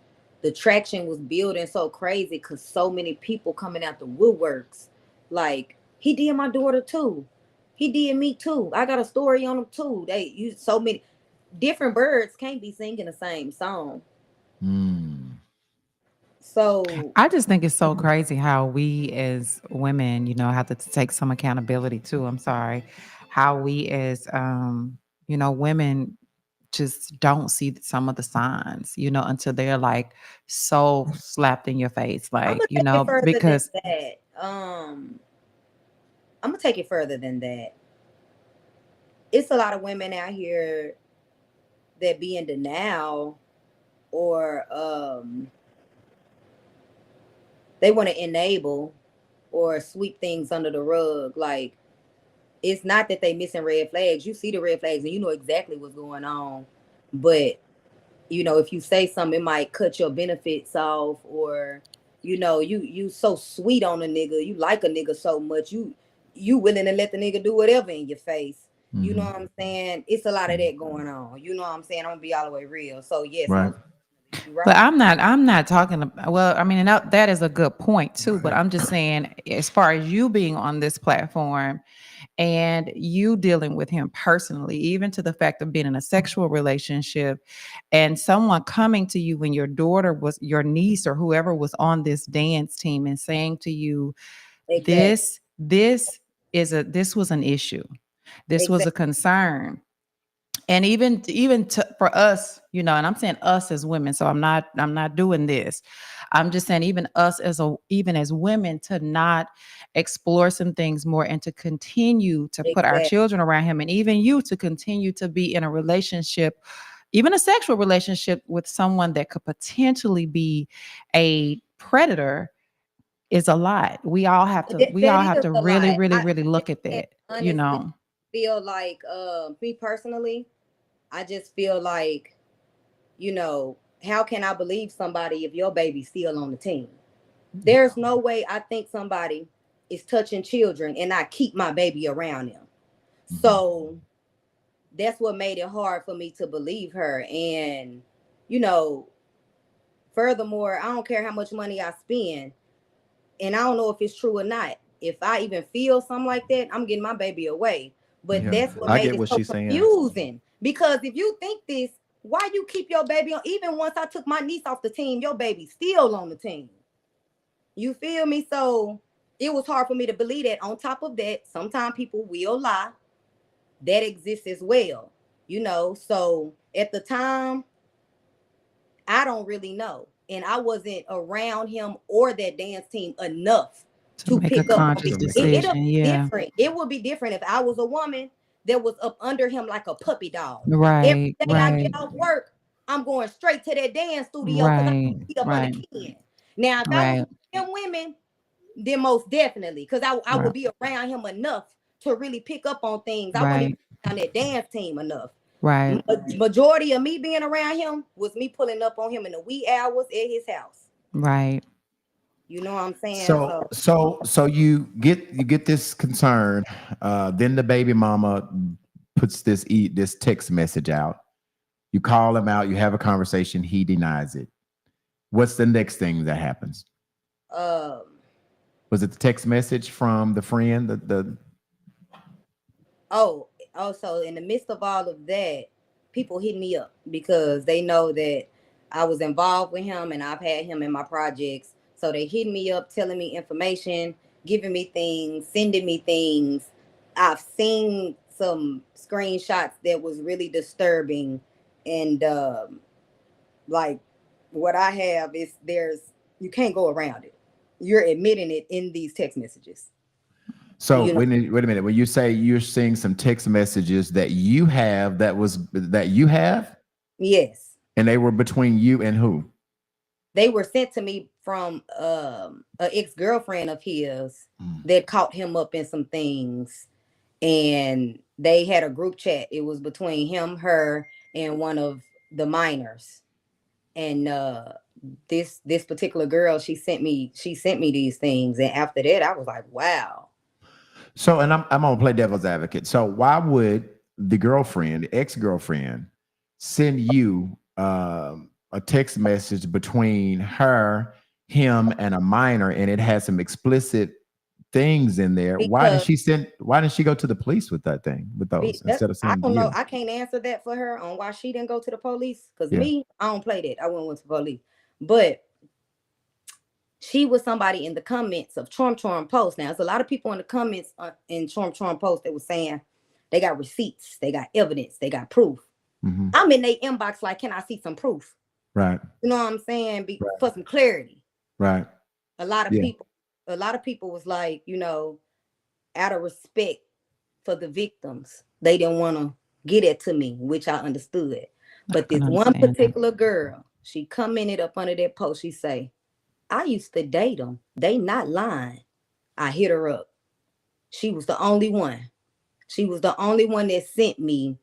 the traction was building so crazy because so many people coming out the woodworks. Like, he did my daughter too. He did me too. I got a story on him too. They use so many different birds can't be singing the same song. So I just think it's so crazy how we as women, have to take some accountability too. I'm sorry. How we as women just don't see some of the signs, until they're like so slapped in your face. I'm Like, gonna take it further because than that. I'm gonna take it further than that. It's a lot of women out here that be in denial or they want to enable or sweep things under the rug. Like, it's not that they missing red flags. You see the red flags and you know exactly what's going on. But, if you say something, it might cut your benefits off, or, you so sweet on a nigga. You like a nigga so much. You willing to let the nigga do whatever in your face. You know what I'm saying? It's a lot of that going on. You know what I'm saying? I'm gonna be all the way real. So yes, Right. right. But I'm not talking about, well, I mean, and that is a good point too, but I'm just saying, as far as you being on this platform and you dealing with him personally, even to the fact of being in a sexual relationship and someone coming to you when your daughter was, your niece or whoever was on this dance team and saying to you, Exactly. this was an issue. This was a concern. And even for us, and I'm saying us as women, so I'm not doing this. I'm just saying even us even as women to not explore some things more and to continue to put our Exactly. children around him, and even you to continue to be in a relationship, even a sexual relationship with someone that could potentially be a predator is a lot. We all have to That is a really, lot. really, really look at that, Honestly, feel like me personally, I just feel like, how can I believe somebody if your baby's still on the team? There's no way I think somebody is touching children and I keep my baby around them. So that's what made it hard for me to believe her. And, furthermore, I don't care how much money I spend, and I don't know if it's true or not. If I even feel something like that, I'm getting my baby away. But that's what I made get it what so she's saying. confusing. Because if you think this, why you keep your baby on? Even once I took my niece off the team, your baby's still on the team. You feel me? So it was hard for me to believe that. On top of that, sometimes people will lie. That exists as well. So at the time, I don't really know. And I wasn't around him or that dance team enough to make a pick up on conscious it. decision. It'll be Yeah. different. It would be different if I was a woman that was up under him like a puppy dog. Right, Every day I right, get off work, I'm going straight to that dance studio because I right, can be up right, under Ken. Now, if I right, was them women, then most definitely, because I Right. would be around him enough to really pick up on things. I wouldn't right, even be on that dance team enough. right. Majority of me being around him was me pulling up on him in the wee hours at his house. Right. You know what I'm saying? So you get this concern. Then the baby mama puts this text message out. You call him out. You have a conversation. He denies it. What's the next thing that happens? Was it the text message from the friend? So in the midst of all of that, people hit me up because they know that I was involved with him and I've had him in my projects. So they hit me up, telling me information, giving me things, sending me things. I've seen some screenshots that was really disturbing. And like what I have is you can't go around it. You're admitting it in these text messages. So wait a minute. When you say you're seeing some text messages that you have, that you have? Yes. And they were between you and who? They were sent to me from an ex-girlfriend of his that caught him up in some things. And they had a group chat. It was between him, her, and one of the minors. And this particular girl, she sent me these things. And after that, I was like, wow. So, and I'm gonna play devil's advocate. So why would the girlfriend, the ex-girlfriend, send you a text message between her, him, and a minor, and it has some explicit things in there. Why didn't she go to the police with that thing, with those, instead of I sending don't to know. you? I can't answer that for her on why she didn't go to the police. Because Yeah. me, I don't play that. I wouldn't went to police. But she was somebody in the comments of Chorm Chorm Post. Now, there's a lot of people in the comments in Chorm Chorm Post that was saying they got receipts, they got evidence, they got proof. Mhm. I'm in their inbox like, can I see some proof? Right, You know what I'm saying? For some clarity. right. A lot of Yeah. people was like, you know, out of respect for the victims, they didn't want to get it to me, which I understood. But this can one understand that. particular girl, she commented up under that post. She say, I used to date them. They not lying. I hit her up. She was the only one. She was the only one that sent me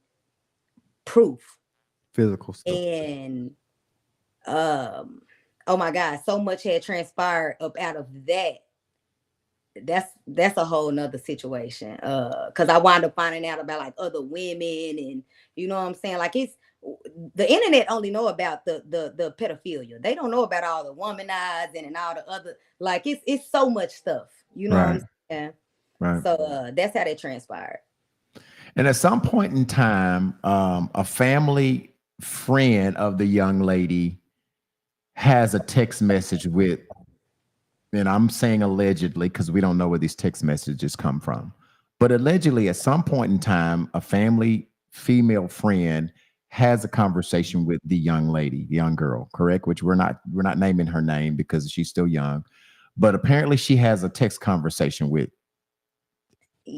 proof. Physical stuff. And oh my God, so much had transpired up out of that. That's a whole nother situation. Because I wound up finding out about like other women, and you know what I'm saying? Like, it's the internet only know about the pedophilia. They don't know about all the womanizing and all the other, like, it's so much stuff. You know what I'm saying? Right. So that's how that transpired. And at some point in time, a family friend of the young lady has a text message with, and I'm saying allegedly because we don't know where these text messages come from, but allegedly at some point in time, a family female friend has a conversation with the young lady, the young girl, correct? Which we're not naming her name because she's still young, but apparently she has a text conversation with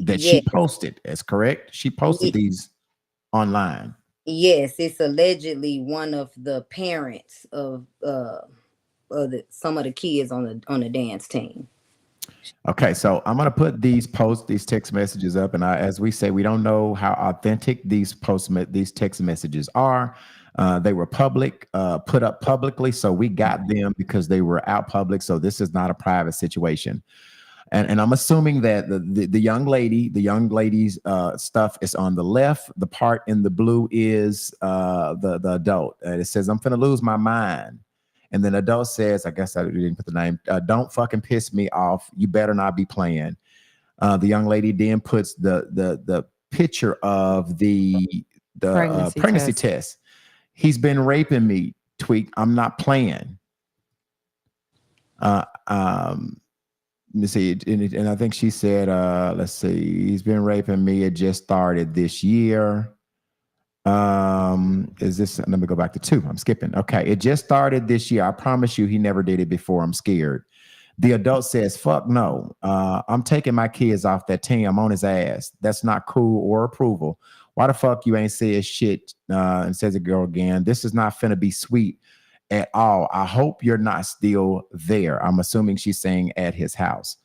that she posted. That's correct. She posted these online. Yes, it's allegedly one of the parents of some of the kids on the dance team. Okay, so I'm gonna put these text messages up, and as we say, we don't know how authentic these text messages are. They were public, put up publicly, so we got them because they were out public. So this is not a private situation. And I'm assuming that the young lady's stuff is on the left. The part in the blue is the adult. And it says, "I'm finna lose my mind." And then the adult says, I guess I didn't put the name, "Don't fucking piss me off. You better not be playing." The young lady then puts the picture of the pregnancy test. "He's been raping me, tweet. I'm not playing." Let me see, and I think she said, let's see, "He's been raping me. It just started this year." Is this, let me go back to 2. I'm skipping. Okay, "It just started this year. I promise you he never did it before. I'm scared." The adult says, "Fuck no. I'm taking my kids off that team. I'm on his ass. That's not cool or approval. Why the fuck you ain't said shit?" And says the girl again, "This is not finna be sweet at all. I hope you're not still there." I'm assuming she's saying at his house.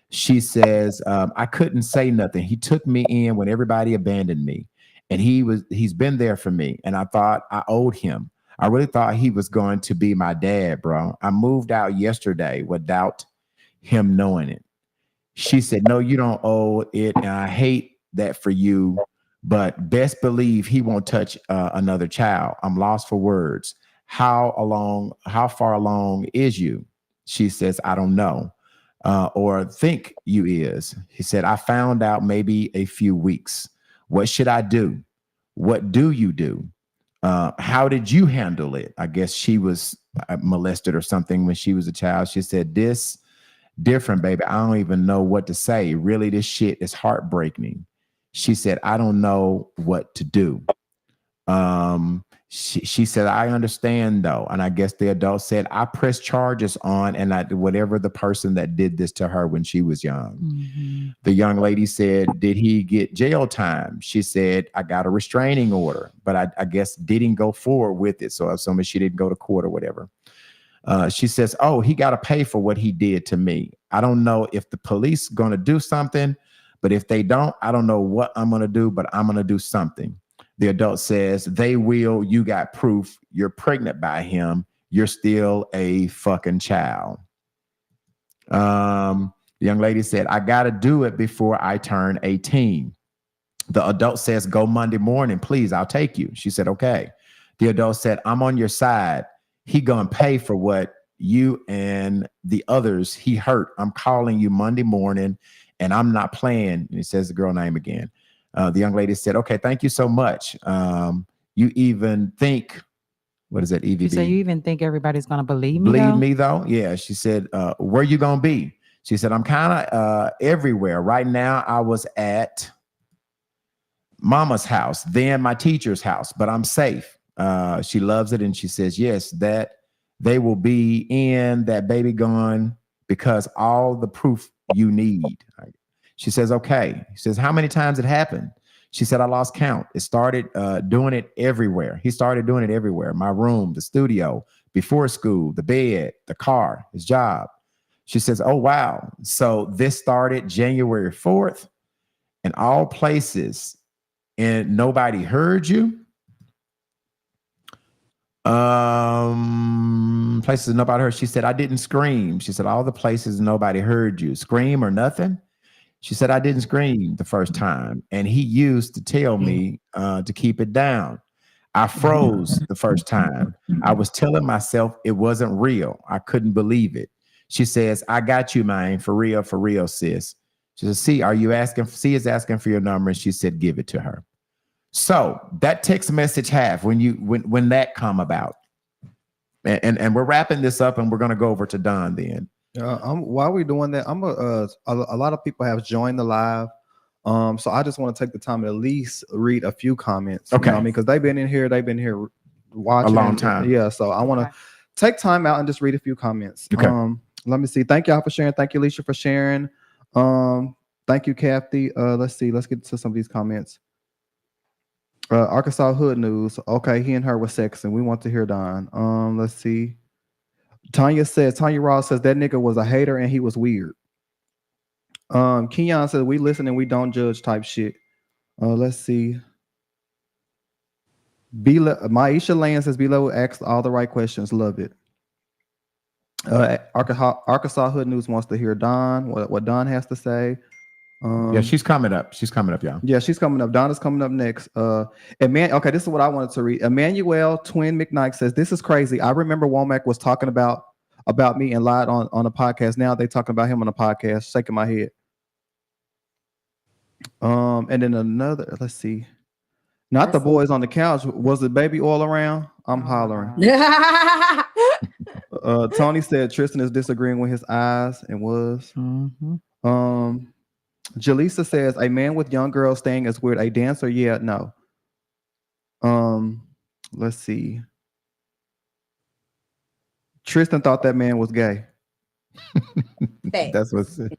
She says, "I couldn't say nothing. He took me in when everybody abandoned me. And he's been there for me. And I thought I owed him. I really thought he was going to be my dad, bro. I moved out yesterday without him knowing it." She said, "No, you don't owe it. And I hate that for you. But best believe he won't touch another child. I'm lost for words. How far along is you?" She says, "I don't know. Or think you is." He said, "I found out maybe a few weeks. What should I do? What do you do? How did you handle it?" I guess she was molested or something when she was a child. She said, "This different, baby. I don't even know what to say. Really, this shit is heartbreaking." She said, "I don't know what to do." She said, "I understand though." And I guess the adult said, "I pressed charges on whatever the person that did this to her when she was young." Mm-hmm. The young lady said, "Did he get jail time?" She said, "I got a restraining order, but I guess didn't go forward with it." So assuming she didn't go to court or whatever. She says, "Oh, he got to pay for what he did to me. I don't know if the police going to do something, but if they don't, I don't know what I'm going to do, but I'm going to do something." The adult says, "They will. You got proof. You're pregnant by him. You're still a fucking child." The young lady said, "I got to do it before I turn 18. The adult says, go Monday morning, please. I'll take you. She said, okay. The adult said, I'm on your side. He gonna pay for what you and the others he hurt. I'm calling you Monday morning and I'm not playing. And it says the girl name again. The young lady said, okay, thank you so much. You even think, what is that, EVB? You say you even think everybody's gonna believe me? Believe though? me though? Yeah. She said, where you gonna be? She said, I'm kind of everywhere. Right now, I was at mama's house, then my teacher's house, but I'm safe. She loves it. And she says, yes, that they will be in that baby gone because all the proof you need. She says, okay. She says, how many times it happened? She said, I lost count. It started doing it everywhere. He started doing it everywhere. My room, the studio, before school, the bed, the car, his job. She says, oh, wow. So this started January 4th in all places and nobody heard you. Places nobody heard. She said, I didn't scream. She said, all the places nobody heard you. Scream or nothing? She said, I didn't scream the first time. And he used to tell me to keep it down. I froze the first time. I was telling myself it wasn't real. I couldn't believe it. She says, I got you, man. For real, sis. She says, C is asking for your number. And she said, give it to her. So that text message when that come about, and we're wrapping this up and we're going to go over to Don then. While we're doing that, a lot of people have joined the live. So I just want to take the time to at least read a few comments. Okay. You know what I mean? Because they've been in here watching A long time. Yeah. So I want to take time out and just read a few comments. Okay. Let me see. Thank y'all for sharing. Thank you, Alicia, for sharing. Thank you, Kathy. Let's see. Let's get to some of these comments. Arkansas Hood News. Okay, he and her were sexing. We want to hear Don. Let's see. Tanya Ross says that nigga was a hater and he was weird. Kenyon says we listen and we don't judge type shit. Let's see. Maisha Land says below asked all the right questions. Love it. Arkansas Hood News wants to hear Don, what Don has to say. Yeah, she's coming up. Y'all. Yeah, she's coming up. Donna's coming up next. Okay, this is what I wanted to read. Emmanuel Twin McKnight says, this is crazy. I remember Womack was talking about me and lied on a podcast. Now they talking about him on a podcast, shaking my head. And then another, let's see. Not the boys on the couch. Was the baby oil around? I'm hollering. Tony said Tristan is disagreeing with his eyes and was. Mm-hmm. Jaleesa says a man with young girls staying is weird. A dancer? Yeah, no. Let's see. Tristan thought that man was gay. That's what's it.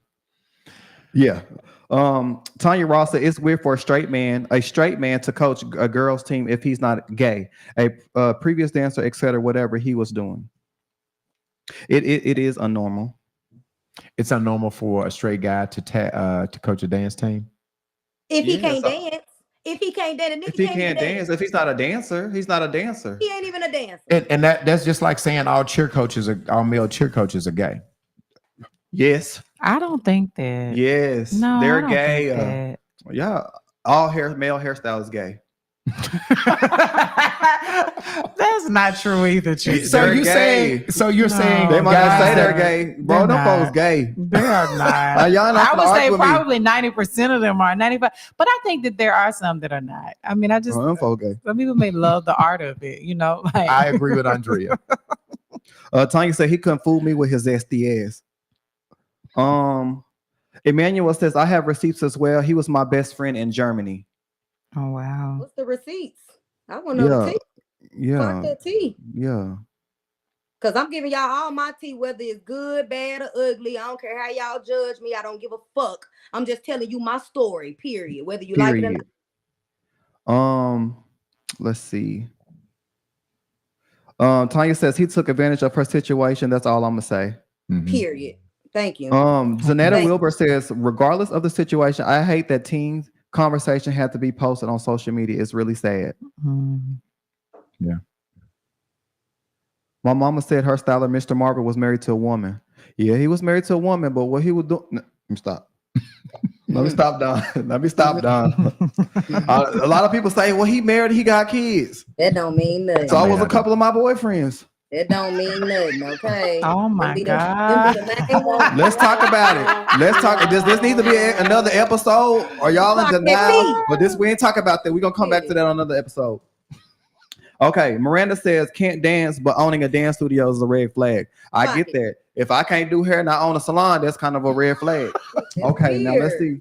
Yeah. Tanya Ross said it's weird for a straight man to coach a girls team if he's not gay. A previous dancer, etc., whatever he was doing. It is unnormal. It's unnormal for a straight guy to coach a dance team. If he can't dance, if he can't dance, if he's not a dancer, he's not a dancer. He ain't even a dancer. And that's just like saying all male cheer coaches are gay. Yes. I don't think that. Yes. No, they're I don't gay. think that. Yeah. All male hairstyle is gay. That's not true either. So you're saying they might not say they're gay, bro. Them folks gay. They are not. Y'all not I would say argue with me. probably 90% of them are 95, but I think that there are some that are not. I mean, Them folks gay. some people may love the art of it, you know. Like, I agree with Andrea. Tanya said he couldn't fool me with his zesty ass. Emmanuel says I have receipts as well. He was my best friend in Germany. oh wow. What's the receipts? I want to know the tea. Yeah. Fuck that tea. Yeah. Because I'm giving y'all all my tea, whether it's good, bad, or ugly. I don't care how y'all judge me. I don't give a fuck. I'm just telling you my story, period. Whether you like it or not. Let's see. Tanya says he took advantage of her situation. That's all I'm gonna say. Mhm. Period. Thank you. Zanetta Wilbur says, regardless of the situation, I hate that teens conversation had to be posted on social media. It's really sad. Mhm. Yeah. My mama said her styler, Mr. Marvel, was married to a woman. Yeah, he was married to a woman, but what he would do? No, stop. Let me stop, Don. Let me stop, Don. A lot of people say, well, he married, he got kids. That don't mean nothing. So I was a couple of my boyfriends. That don't mean nothing, okay? Oh my Them be God. the main ones. Let's talk about it. Let's talk. Does this need to be another episode? Or y'all in Fuck that denial? me. But this we ain't talk about that. We're gonna come back to that on another episode. Okay, Miranda says can't dance, but owning a dance studio is a red flag. I Fuck get it. that. If I can't do hair and I own a salon, that's kind of a red flag. It's Okay, now let's weird. see.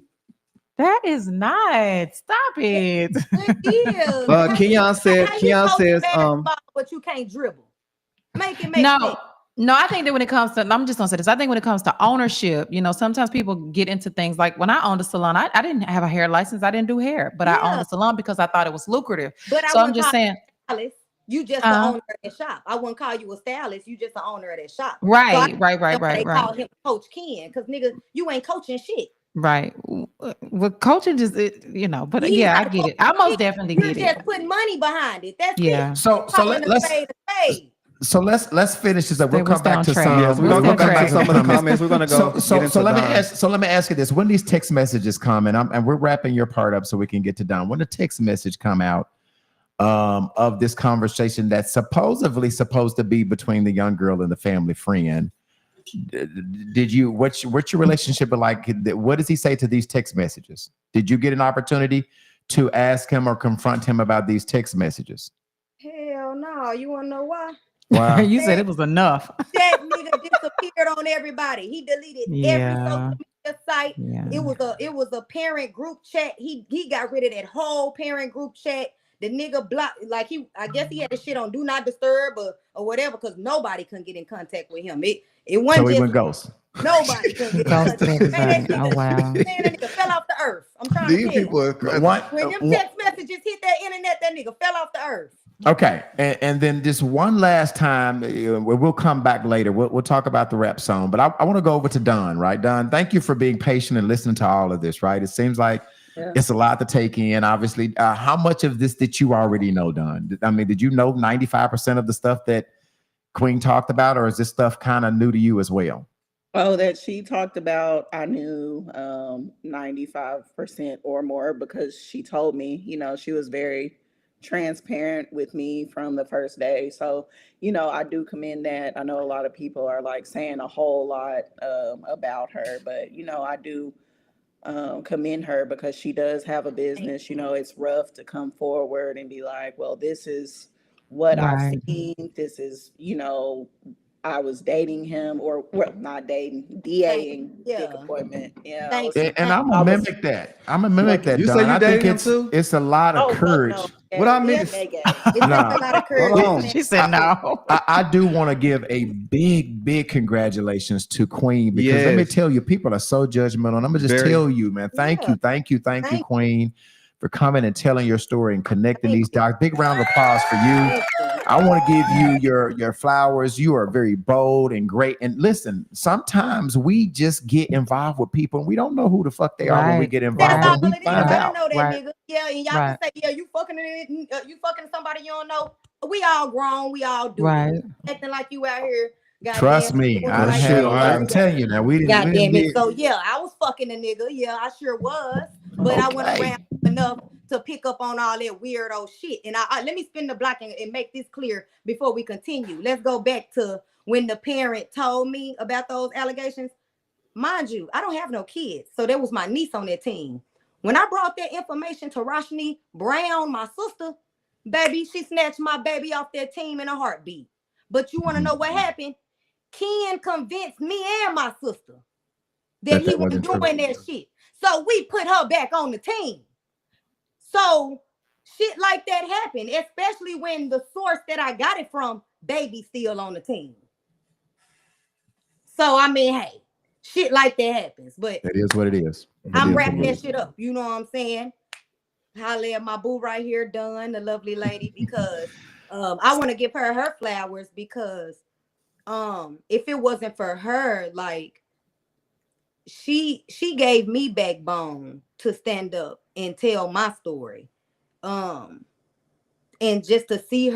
That is not. Stop it. It is. Keon said. How you Keon coach says. basketball, but you can't dribble. Make it make No, sense. no, I think that when it comes to, I'm just gonna say this. I think when it comes to ownership, sometimes people get into things like when I owned a salon, I didn't have a hair license. I didn't do hair, but I owned Yeah. a salon because I thought it was lucrative. But So I I'm wouldn't just call you saying, a stylist. You just the Uh-huh. owner of that shop. I wouldn't call you a stylist. You just the owner of that shop. right. They call him Coach Ken because nigga, you ain't coaching shit. Right. Well, coaching just, but You yeah, I gotta get it. coach I most shit. definitely You get just it. put money behind it. That's Yeah. it. So Calling a let's spade a spade. let's finish this up. We'll Stay- come we'll stay back on to track. some. Yes, we're we'll gonna come go back back to some of the comments. comments. We're gonna go. So get into let me Don. let me ask you this: when these text messages come, and we're wrapping your part up so we can get to Don. When the text message come out of this conversation that's supposedly supposed to be between the young girl and the family friend, did you what's your relationship like? What does he say to these text messages? Did you get an opportunity to ask him or confront him about these text messages? Hell no. You wanna know why? Wow. You said it was enough. That nigga disappeared on everybody. He deleted every social media site. Yeah. It was a parent group chat. He got rid of that whole parent group chat. The nigga blocked, I guess he had the shit on do not disturb or whatever, because nobody couldn't get in contact with him. It So wasn't he just went ghost. nobody couldn't get in Ghosted contact. Man, that everybody. Oh, nigga, wow. man, that nigga fell off the earth. I'm trying These to tell people you. are crazy. When them text messages hit that internet, that nigga fell off the earth. Okay, and then just one last time, we'll come back later. We'll talk about the rap song, but I want to go over to Don. Right, Don. Thank you for being patient and listening to all of this. Right, it seems like it's a lot to take in. Obviously, how much of this did you already know, Don? I mean, did you know 95% of the stuff that Queen talked about, or is this stuff kind of new to you as well? Oh, that she talked about, I knew 95% or more because she told me, she was very transparent with me from the first day. So, I do commend that. I know a lot of people are like saying a whole lot about her, but, I do commend her because she does have a business. It's rough to come forward and be like, well, this is what I've Right. seen. This is, I was dating him, or well, not dating, DAing, Yeah. dick appointment. Yeah. Thank And I'm gonna mimic that. I'm gonna mimic that. You Don. say you I think dated him too? it's a lot of courage. What I miss? It's just a lot of courage. Hold on. She said no. I do want to give a big congratulations to Queen, because let me Yes. tell you, people are so judgmental. And I'm gonna just Very. tell you, man, thank you, Thank you. Queen, for coming and telling your story and connecting Thank these dots. Big round of applause for you. I want to give you your flowers. You are very bold and great. And listen, sometimes we just get involved with people and we don't know who the fuck they are when we Right. get That's involved. all And we it is. find I out. don't know that Right. nigga. Yeah, and y'all Right. can say, yeah, you fucking somebody you don't know. We all grown. We all do Right. it. Acting like you out here. goddamn, Trust me, doing I like had. that. I'm telling you now. We didn't. God we damn didn't it. So yeah, I was fucking a nigga. Yeah, I sure was. But I went Okay. around enough to pick up on all that weirdo shit. And I let me spin the block and make this clear before we continue. Let's go back to when the parent told me about those allegations. Mind you, I don't have no kids. So there was my niece on that team. When I brought that information to Roshni Brown, my sister, baby, she snatched my baby off that team in a heartbeat. But you want to know what happened? Ken convinced me and my sister that he wasn't doing that shit. So we put her back on the team. So shit like that happened, especially when the source that I got it from, baby, still on the team. So I mean, hey, shit like that happens. But It is what it is. I'm wrapping that shit up. You know what I'm saying? Holla at my boo right here, Dunn, the lovely lady, because I want to give her her flowers, because if it wasn't for her, like she gave me backbone to stand up and tell my story. And just to see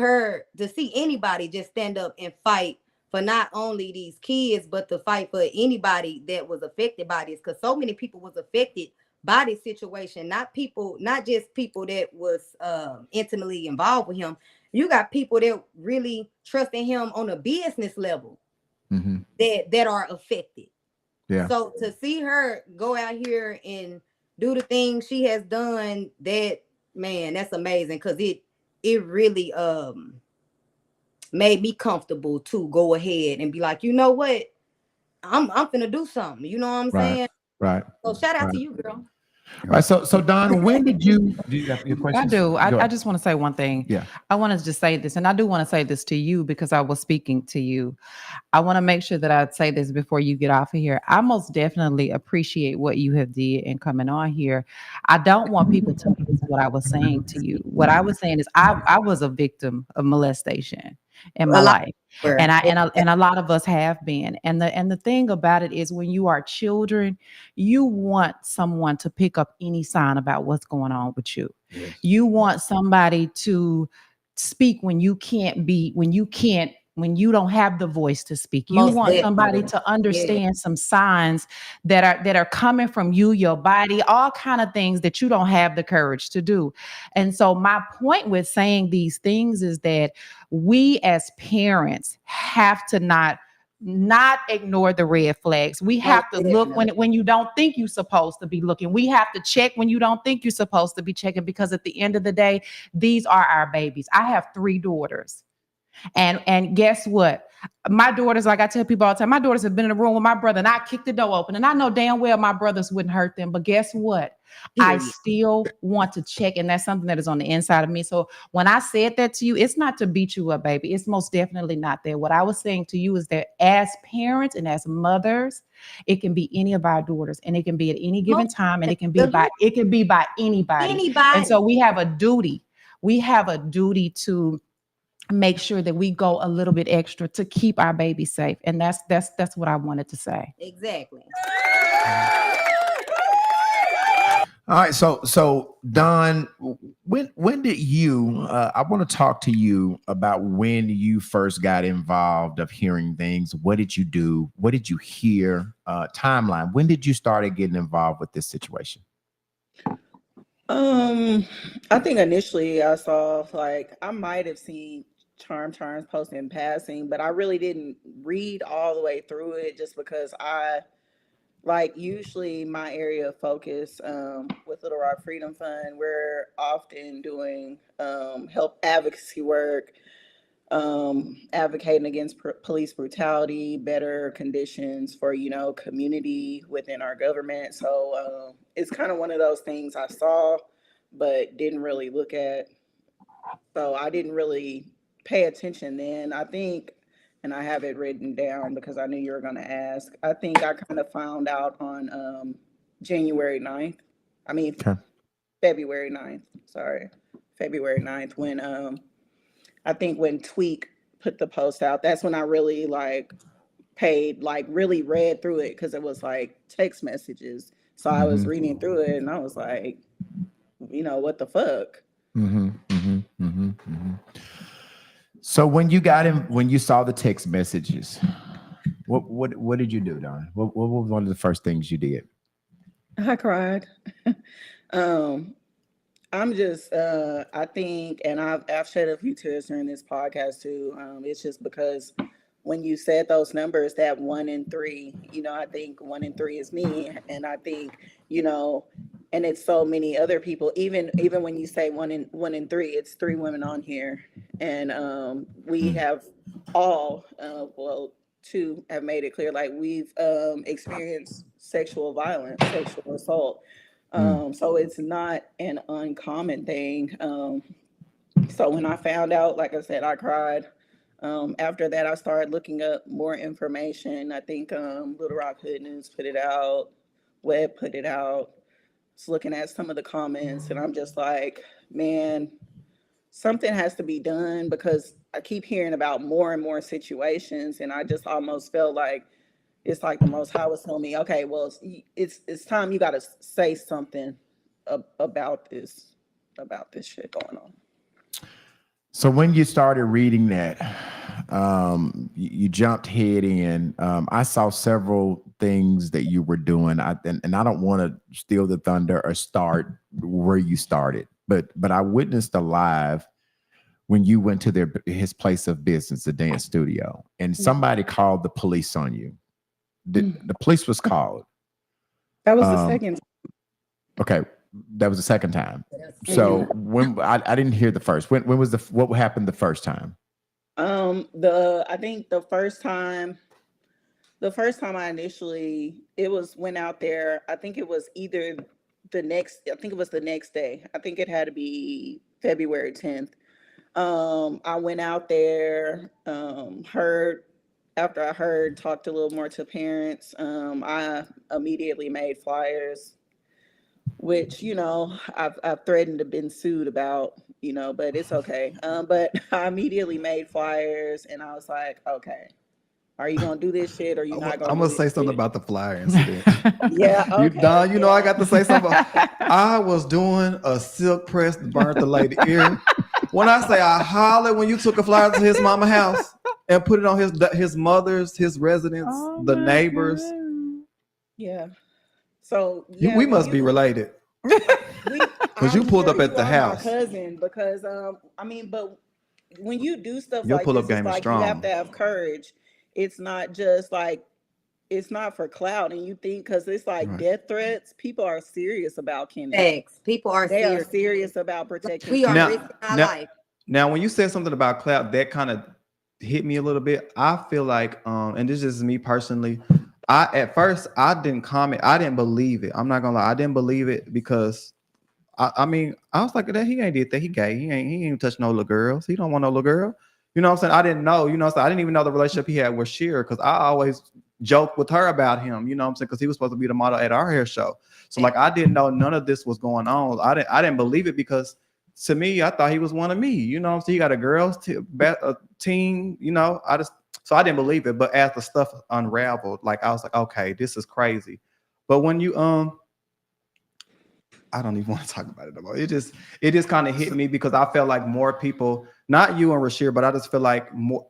anybody just stand up and fight for not only these kids, but to fight for anybody that was affected by this, because so many people was affected body situation, not just people that was intimately involved with him. You got people that really trusting him on a business level that are affected. Yeah. So to see her go out here and do the things she has done, that's amazing, because it really made me comfortable to go ahead and be like, you know what, I'm finna do something. You know what I'm saying? Right. So shout out to you, girl. All right. So Don, when did you do you have your questions? I do. Go I ahead. just want to say one thing. Yeah. I want to just say this, and I do want to say this to you because I was speaking to you. I want to make sure that I say this before you get off of here. I most definitely appreciate what you have did in coming on here. I don't want people to miss what I was saying to you. What I was saying is I was a victim of molestation in my life. And a lot of us have been. And the thing about it is, when you are children, you want someone to pick up any sign about what's going on with you. Yes. You want somebody to speak when you don't have the voice to speak. You Most want somebody definitely. to understand some signs that are coming from you, your body, all kind of things that you don't have the courage to do. And so my point with saying these things is that we as parents have to not ignore the red flags. We have to look when you don't think you're supposed to be looking. We have to check when you don't think you're supposed to be checking, because at the end of the day, these are our babies. I have 3 daughters. And guess what? My daughters, like I tell people all the time, my daughters have been in the room with my brother and I kicked the door open. And I know damn well my brothers wouldn't hurt them. But guess what? I still want to check. And that's something that is on the inside of me. So when I said that to you, it's not to beat you up, baby. It's most definitely not there. What I was saying to you is that as parents and as mothers, it can be any of our daughters, and it can be at any given time, and it can be by anybody. And so we have a duty. We have a duty to make sure that we go a little bit extra to keep our baby safe. And that's what I wanted to say. Exactly. All right. So Don, when did you, I want to talk to you about when you first got involved of hearing things. What did you do? What did you hear? Timeline. When did you start getting involved with this situation? I think initially I saw, like, I might have seen Charms post in passing, but I really didn't read all the way through it, just because usually my area of focus with Little Rock Freedom Fund, we're often doing help advocacy work, advocating against police brutality, better conditions for, community within our government. So it's kind of one of those things I saw, but didn't really look at. So I didn't really pay attention then. I think, and I have it written down because I knew you were going to ask, I think I kind of found out on January 9th. I mean, February 9th. Sorry. February 9th, when I think when Tweak put the post out, that's when I really really read through it, because it was like text messages. So I was reading through it and I was like, what the fuck? So when you saw the text messages, what did you do, Don? What was one of the first things you did? I cried. I'm just, I think, and I've shed a few tears during this podcast too. It's just because when you said those numbers, that 1 in 3, I think 1 in 3 is me. And I think, and it's so many other people, even when you say 1 in 3, it's 3 women on here. And we have all, 2 have made it clear, like, we've experienced sexual violence, sexual assault. So it's not an uncommon thing. So when I found out, like I said, I cried. After that, I started looking up more information. I think Little Rock Hood News put it out, Web put it out. Just looking at some of the comments, and I'm just like, man, something has to be done, because I keep hearing about more and more situations, and I just almost felt like it's like the Most High was telling me, okay, well, it's time you got to say something about this shit going on. So when you started reading that, You jumped head in. I saw several things that you were doing. And I don't want to steal the thunder or start where you started, but I witnessed a live when you went to his place of business, the dance studio, and somebody called the police on you. The police was called. That was the second. Okay, that was the second time. So when I didn't hear the first. When was what happened the first time? I think the first time I initially went out there, I think it was the next day. I think it had to be February 10th. I went out there, after I talked a little more to parents. I immediately made flyers, which, I've threatened to been sued about, but it's okay. But I immediately made flyers and I was like, okay, are you going to do this shit or you not going to? I'm going to say something about the flyer incident. Yeah. Okay. Don, I got to say something. I was doing a silk press to burn the lady ear. When I say I hollered when you took a flyer to his mama house and put it on his mother's, his residents, the neighbors. Yeah. So we must be related. Because you pulled up at the house. My cousin, because but when you do stuff your like pull-up this, game it's is like strong. you have to have courage. It's not just like it's not for clout, and you think because it's like death threats. People are serious about Kenneth. Thanks. People are They serious. are serious about protecting. We are risking our life. Now, when you said something about clout, that kind of hit me a little bit. I feel like, and this is me personally. At first I didn't comment. I didn't believe it. I'm not gonna lie. I didn't believe it because I was like, that he ain't did that. He gay. He ain't touched no little girls. He don't want no little girl. You know what I'm saying? I didn't know. So I didn't even know the relationship he had with Sheer because I always joked with her about him. You know what I'm saying? Because he was supposed to be the model at our hair show. So like I didn't know none of this was going on. I didn't believe it because to me I thought he was one of me. You know what I'm saying? He got a girls team. So I didn't believe it. But as the stuff unraveled, like I was like, okay, this is crazy. But when you I don't even want to talk about it anymore. It just kind of hit me because I felt like more people, not you and Rashir, but I just feel like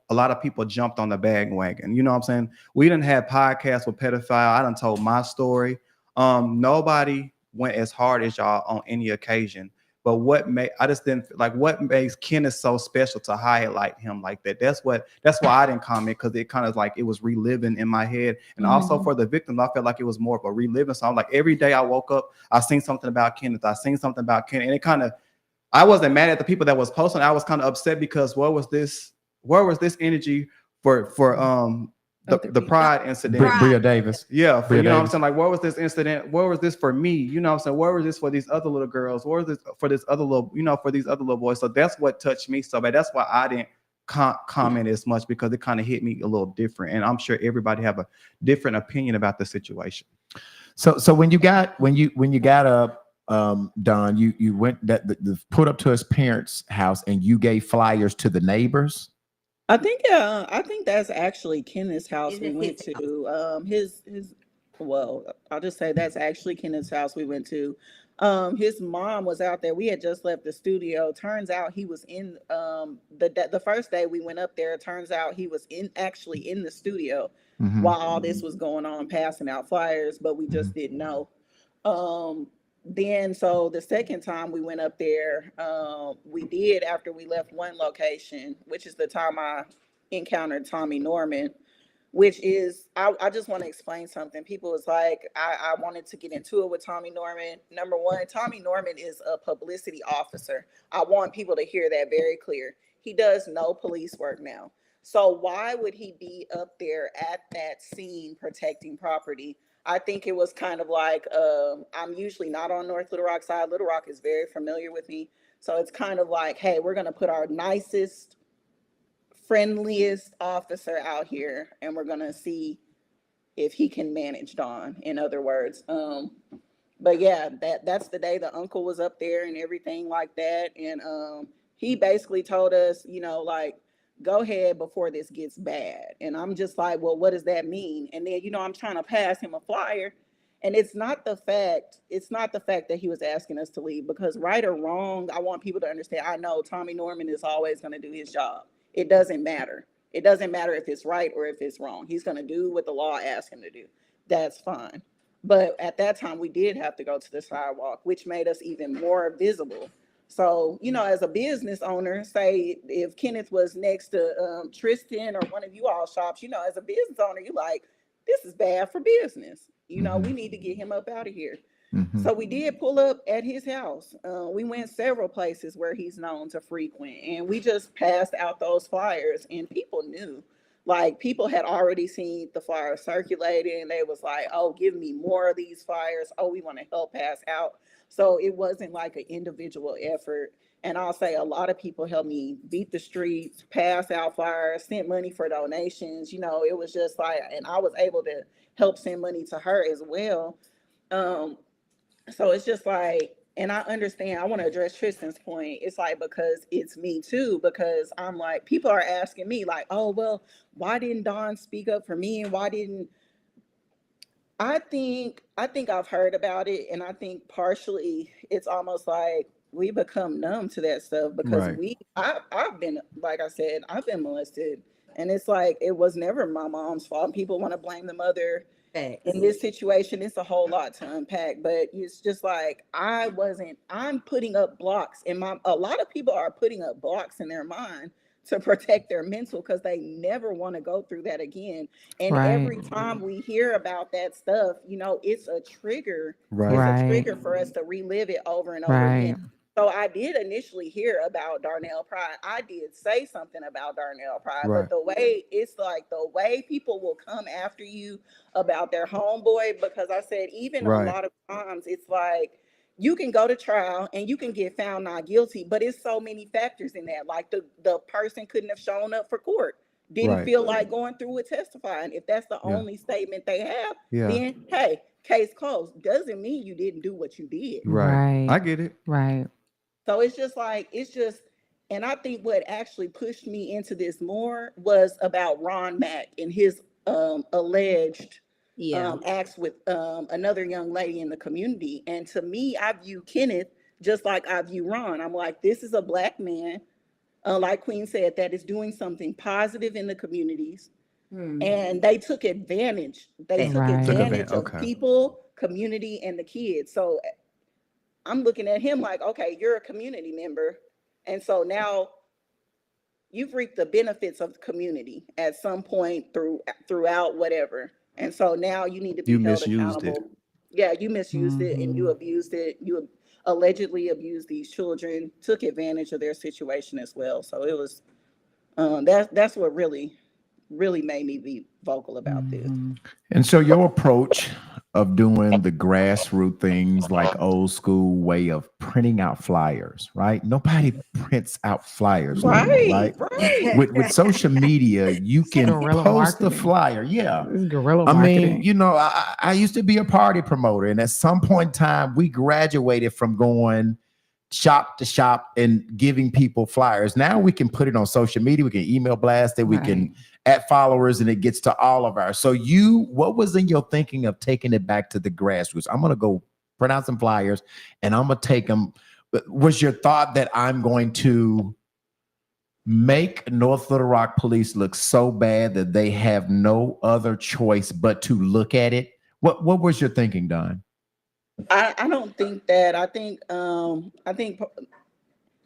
a lot of people jumped on the bandwagon. You know what I'm saying? We didn't have podcasts with pedophile. I done told my story. Nobody went as hard as y'all on any occasion. But what makes Kenneth so special to highlight him like that? That's why I didn't comment, because it kind of like it was reliving in my head. And also for the victims, I felt like it was more of a reliving. So I'm like, every day I woke up, I seen something about Kenneth. And it kind of, I wasn't mad at the people that was posting. I was kind of upset because where was this energy for the Pride incident? Bria Davis. Yeah, Bria you know Davis. what I'm saying? Like, where was this incident? Where was this for me? You know what I'm saying? Where was this for these other little girls? Where was this for this other little, for these other little boys? So that's what touched me so bad. That's why I didn't comment as much, because it kind of hit me a little different. And I'm sure everybody have a different opinion about the situation. So when you got up, Don, you went put up to his parents' house and you gave flyers to the neighbors. I think that's actually Kenneth's house we went to. I'll just say that's actually Kenneth's house we went to. His mom was out there. We had just left the studio. Turns out he was in the first day we went up there. Turns out he was actually in the studio while all this was going on, passing out flyers, but we just didn't know. Then so the second time we went up there, we did after we left one location, which is the time I encountered Tommy Norman, which is, I just want to explain something. People was like, I wanted to get into it with Tommy Norman. Number one, Tommy Norman is a publicity officer. I want people to hear that very clear. He does no police work now. So why would he be up there at that scene protecting property? I think it was kind of like, I'm usually not on North Little Rock side. Little Rock is very familiar with me. So it's kind of like, hey, we're going to put our nicest, friendliest officer out here, and we're going to see if he can manage Dawn, in other words. But yeah, that's the day the uncle was up there and everything like that. And he basically told us, go ahead before this gets bad. And I'm just like, well, what does that mean? And then, I'm trying to pass him a flyer. And it's not the fact that he was asking us to leave, because right or wrong, I want people to understand. I know Tommy Norman is always going to do his job. It doesn't matter. It doesn't matter if it's right or if it's wrong. He's going to do what the law asks him to do. That's fine. But at that time, we did have to go to the sidewalk, which made us even more visible. So, you know, as a business owner, say if Kenneth was next to Tristan or one of you all shops, you know, as a business owner, you're like, this is bad for business. You know, we need to get him up out of here. So we did pull up at his house. We went several places where he's known to frequent, and we just passed out those flyers, and people knew. Like, people had already seen the flyers circulating, and they was like, oh, give me more of these flyers. Oh, we want to help pass out. So it wasn't like an individual effort. And I'll say a lot of people helped me beat the streets, pass out flyers, sent money for donations. You know, it was just like, and I was able to help send money to her as well. So it's just like, and I understand, I want to address Tristan's point. It's like, because it's me too, because I'm like, people are asking me like, oh, well, why didn't Dawn speak up for me? And why didn't, I think I've heard about it. And I think partially it's almost like we become numb to that stuff because I've been, like I said, I've been molested, and it's like, it was never my mom's fault. People want to blame the mother. In this situation, it's a whole lot to unpack, but it's just like, I'm putting up blocks in a lot of people are putting up blocks in their mind to protect their mental, because they never want to go through that again. And every time we hear about that stuff, you know, it's a trigger. It's a trigger for us to relive it over and over again. So I did initially hear about Darnell Pride. I did say something about Darnell Pride, but the way it's like, the way people will come after you about their homeboy, because I said, even a lot of times it's like, you can go to trial and you can get found not guilty, but it's so many factors in that. Like the person couldn't have shown up for court, didn't feel like going through with testifying. If that's the only statement they have, then hey, case closed. Doesn't mean you didn't do what you did. I get it. So it's just like, and I think what actually pushed me into this more was about Ron Mack and his alleged acts with another young lady in the community. And to me, I view Kenneth just like I view Ron. I'm like, this is a Black man, like Queen said, that is doing something positive in the communities. And they took advantage. They took advantage of people, community, and the kids. So I'm looking at him like, okay, you're a community member. And so now you've reaped the benefits of the community at some point throughout whatever. And so now you need to be held accountable. Yeah, you misused it and you abused it. You allegedly abused these children, took advantage of their situation as well. So it was, that's what really made me be vocal about this. And so your approach of doing the grassroots things, like old school way of printing out flyers, right? Nobody prints out flyers. Right. With social media, you can post the flyer. Guerrilla I marketing. mean, you know, I used to be a party promoter, and at some point in time, we graduated from going shop to shop and giving people flyers. Now we can put it on social media. We can email blast it. We can add followers, and it gets to all of ours. So what was in your thinking of taking it back to the grassroots? I'm going to go print out some flyers and I'm going to take them. Was your thought that I'm going to make North Little Rock police look so bad that they have no other choice but to look at it? What was your thinking, Don? I don't think that. I think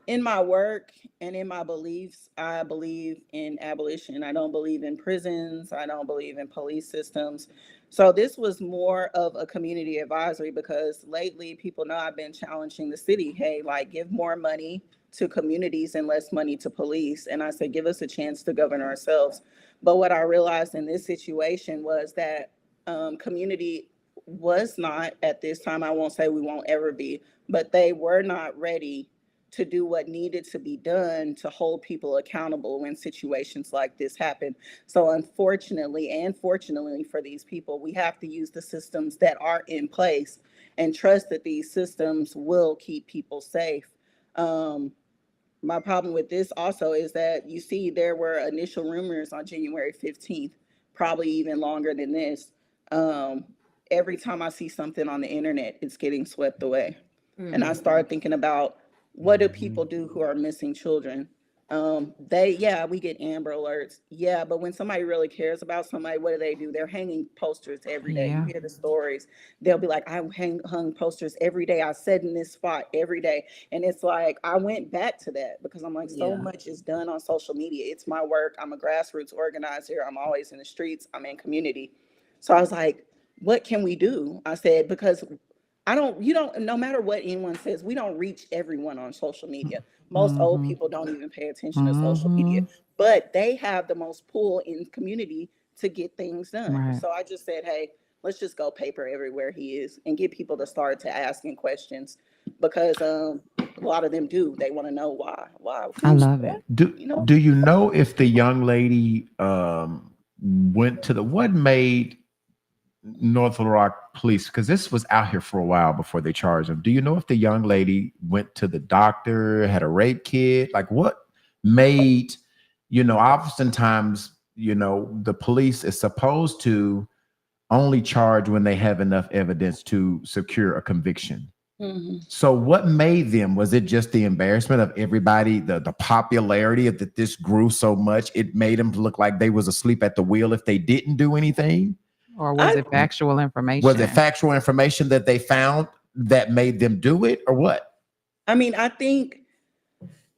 in my work and in my beliefs, I believe in abolition. I don't believe in prisons. I don't believe in police systems. So this was more of a community advisory, because lately people know I've been challenging the city. Hey, like, give more money to communities and less money to police. And I said, give us a chance to govern ourselves. But what I realized in this situation was that community was not, at this time, I won't say we won't ever be, but they were not ready to do what needed to be done to hold people accountable when situations like this happen. So unfortunately, and fortunately for these people, we have to use the systems that are in place and trust that these systems will keep people safe. My problem with this also is that, you see, there were initial rumors on January 15th, probably even longer than this. Every time I see something on the internet, it's getting swept away. And I started thinking about, what do people do who are missing children? We get Amber Alerts. Yeah, but when somebody really cares about somebody, what do? They're hanging posters every day. You Yeah. hear the stories. They'll be like, I hung posters every day. I sat in this spot every day. And it's like, I went back to that because I'm like, so Yeah. much is done on social media. It's my work. I'm a grassroots organizer. I'm always in the streets. I'm in community. So I was like, what can we do? I said, because no matter what anyone says, we don't reach everyone on social media. Most old Mhm. people don't even pay attention to social media, Mhm. but they have the most pull in community to get things done. Right. So I just said, hey, let's just go paper everywhere he is and get people to start to asking questions because a lot of them do. They want to know why. I love it. Do You know? do you know if the young lady went to what made North Little Rock police, because this was out here for a while before they charged him. Do you know if the young lady went to the doctor, had a rape kit? Like what made, oftentimes, the police is supposed to only charge when they have enough evidence to secure a conviction. Mhm. So what made them? Was it just the embarrassment of everybody, the popularity of that this grew so much, it made them look like they was asleep at the wheel if they didn't do anything? Or was I- it factual information? Was it factual information that they found that made them do it, or what? I mean, I think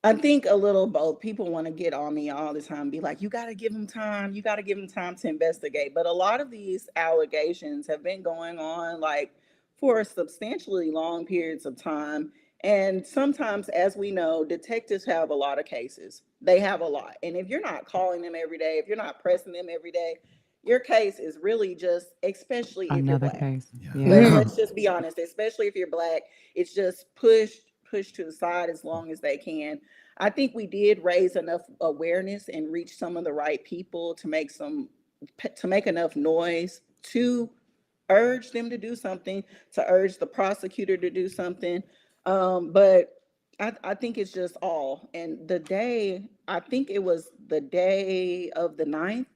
a little both. People want to get on me all the time, be like, you got to give them time. You got to give them time to investigate. But a lot of these allegations have been going on like for substantially long periods of time. And sometimes, as we know, detectives have a lot of cases. They have a lot. And if you're not calling them every day, if you're not pressing them every day, your case is really just, especially if you're Another Black. case. Let's just be honest, especially if you're Black, it's just pushed to the side as long as they can. I think we did raise enough awareness and reach some of the right people to make enough noise to urge them to do something, to urge the prosecutor to do something. But I think it's just all. And I think it was the day of the 9th.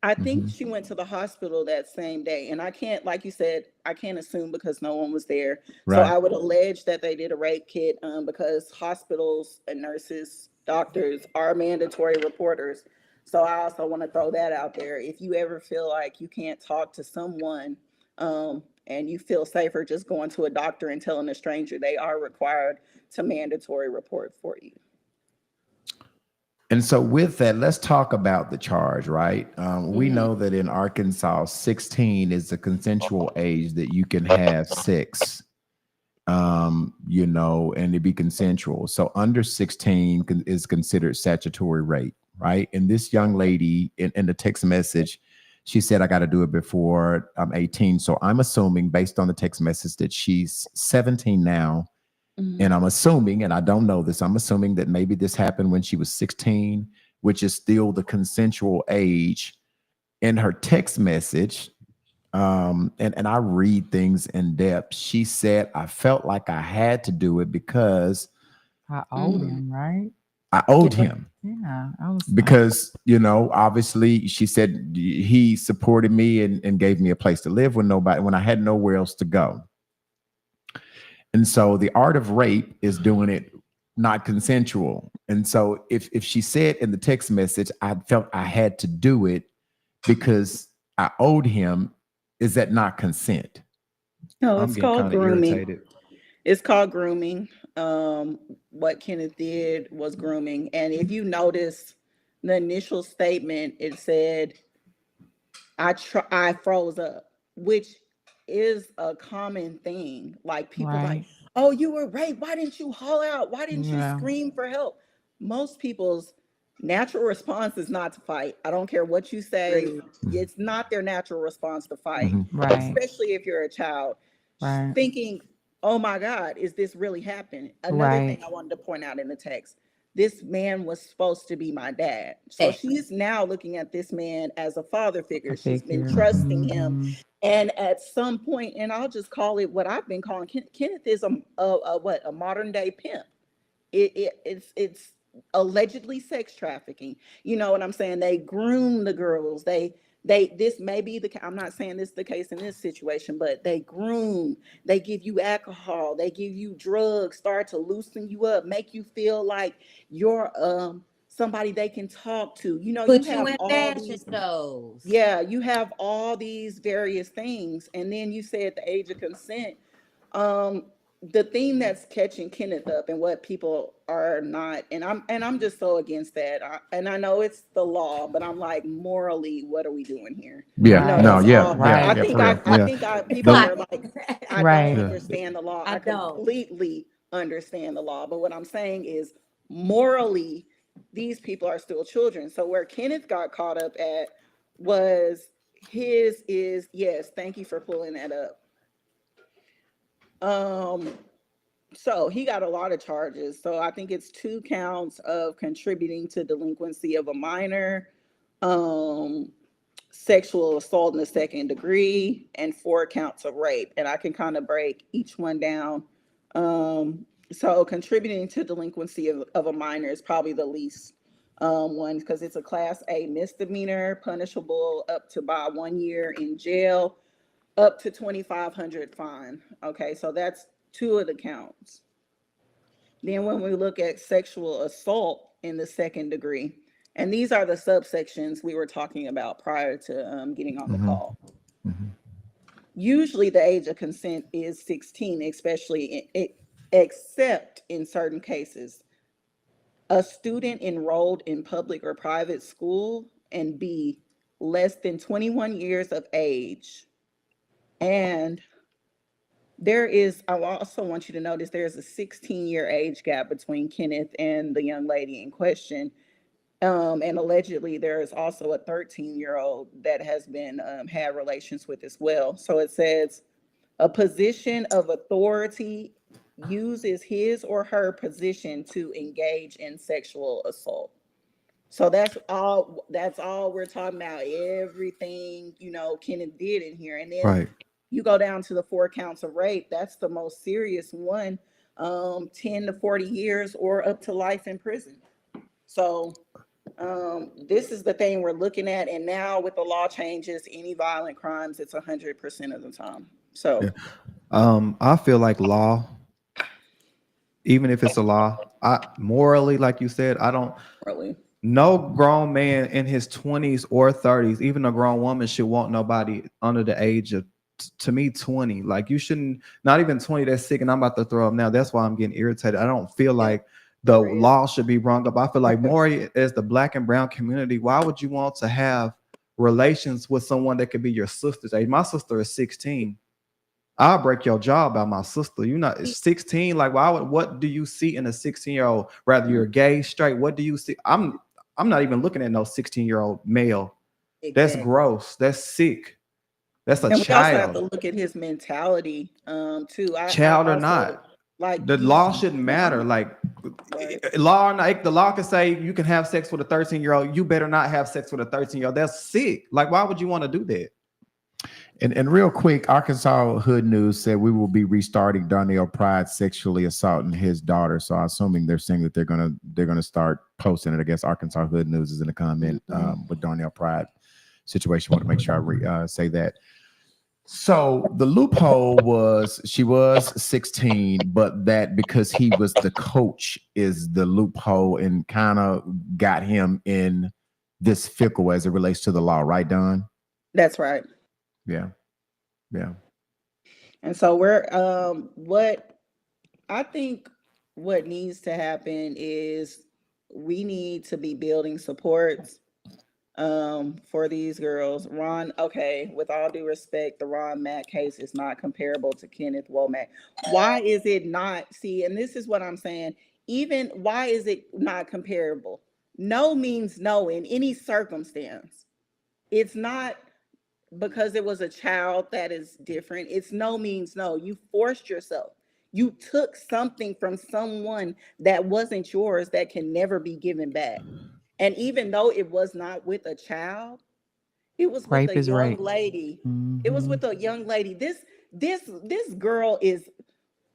I think she went to the hospital that same day. And I can't, like you said, I can't assume because no one was there. So Right. I would allege that they did a rape kit because hospitals and nurses, doctors are mandatory reporters. So I also want to throw that out there. If you ever feel like you can't talk to someone and you feel safer just going to a doctor and telling a stranger, they are required to mandatory report for you. And so with that, let's talk about the charge, right? We Mhm. know that in Arkansas, 16 is the consensual age that you can have sex, and it be consensual. So under 16 is considered statutory rape, right? And this young lady in the text message, she said, I got to do it before I'm 18. So I'm assuming based on the text message that she's 17 now. And I'm assuming, and I don't know this, I'm assuming that maybe this happened when she was 16, which is still the consensual age. In her text message, and I read things in depth, she said, I felt like I had to do it because I owed him, right? I owed him. Yeah. I was Because, obviously she said he supported me and gave me a place to live when I had nowhere else to go. And so the art of rape is doing it not consensual. And so if she said in the text message, I felt I had to do it because I owed him, is that not consent? No, I'm it's getting called kind of grooming. irritated. It's called grooming. What Kenneth did was grooming. And if you notice the initial statement, it said, I froze up, which is a common thing. Like people like, Right. oh, you were raped. Why didn't you haul out? Why didn't Yeah. you scream for help? Most people's natural response is not to fight. I don't care what you say. It's not their natural response to fight, Right. especially if you're a child. Right. Thinking, oh my God, is this really happening? Another Right. thing I wanted to point out in the text, this man was supposed to be my dad. So she's now looking at this man as a father figure. She's been trusting him. And at some point, and I'll just call it what I've been calling, Kenneth is a modern day pimp. It's allegedly sex trafficking. You know what I'm saying? They groom the girls. This may be I'm not saying this is the case in this situation, but they groom, they give you alcohol, they give you drugs, start to loosen you up, make you feel like you're somebody they can talk to. You know, Put you you have in all fashion these, shows. yeah, you have all these various things. And then you said the age of consent. The thing that's catching Kenneth up and what people are not, and I'm just so against that. And I know it's the law, but I'm like, morally, what are we doing here? Yeah, You know, no, that's yeah, all. Right. I think people The- are like, I Right. don't understand the law. I I don't. completely understand the law, but what I'm saying is morally, these people are still children. So where Kenneth got caught up at was his is, yes, thank you for pulling that up. So he got a lot of charges. So I think it's 2 counts of contributing to delinquency of a minor, sexual assault in the 2nd degree, and 4 counts of rape. And I can kind of break each one down. So contributing to delinquency of a minor is probably the least one, because it's a class A misdemeanor, punishable up to by 1 year in jail, up to $2,500 fine. Okay, so that's 2 of the counts. Then when we look at sexual assault in the 2nd degree, and these are the subsections we were talking about prior to getting on the call. Usually the age of consent is 16, especially except in certain cases. A student enrolled in public or private school, and B, less than 21 years of age. And I also want you to notice there's a 16-year age gap between Kenneth and the young lady in question. And allegedly there is also a 13-year-old that has been had relations with as well. So it says a position of authority uses his or her position to engage in sexual assault. So that's all we're talking about. Everything, Kenneth did in here. And then you go down to the 4 counts of rape. That's the most serious one, 10 to 40 years or up to life in prison. So this is the thing we're looking at. And now with the law changes, any violent crimes, it's 100% of the time. So I feel like law, even if it's a law, morally, like you said, I don't really. No grown man in his 20s or 30s, even a grown woman, should want nobody under the age of, to me, 20. Like, you shouldn't, not even 20, that's sick, and I'm about to throw up now. That's why I'm getting irritated. I don't feel like the law should be brung up. I feel like more as the Black and brown community, why would you want to have relations with someone that could be your sister's age? My sister is 16. I'll break your jaw about my sister. You're not 16. Like, what do you see in a 16-year-old? Rather you're gay, straight, what do you see? I'm not even looking at no 16-year-old male. Exactly. That's gross. That's sick. That's a child. We also have to look at his mentality too. Child or not. Like, the law shouldn't matter. Like, law or not, the law can say you can have sex with a 13-year-old. You better not have sex with a 13-year-old. That's sick. Like, why would you want to do that? And real quick, Arkansas Hood News said we will be restarting Darnell Pride sexually assaulting his daughter. So I'm assuming they're saying that they're gonna start posting it. I guess Arkansas Hood News is in the comment with Darnell Pride situation. I want to make sure I say that. So the loophole was she was 16, but that because he was the coach is the loophole, and kind of got him in this fickle as it relates to the law, right, Don? That's right. Yeah. And so what I think what needs to happen is we need to be building supports for these girls. Ron, okay, with all due respect, the Ron Mack case is not comparable to Kenneth Womack. Why is it not? See, and this is what I'm saying. Even why is it not comparable? No means no in any circumstance. It's not because it was a child that is different. It's no means no. You forced yourself. You took something from someone that wasn't yours that can never be given back. And even though it was not with a child, it was with a young lady. It was with a young lady. This girl is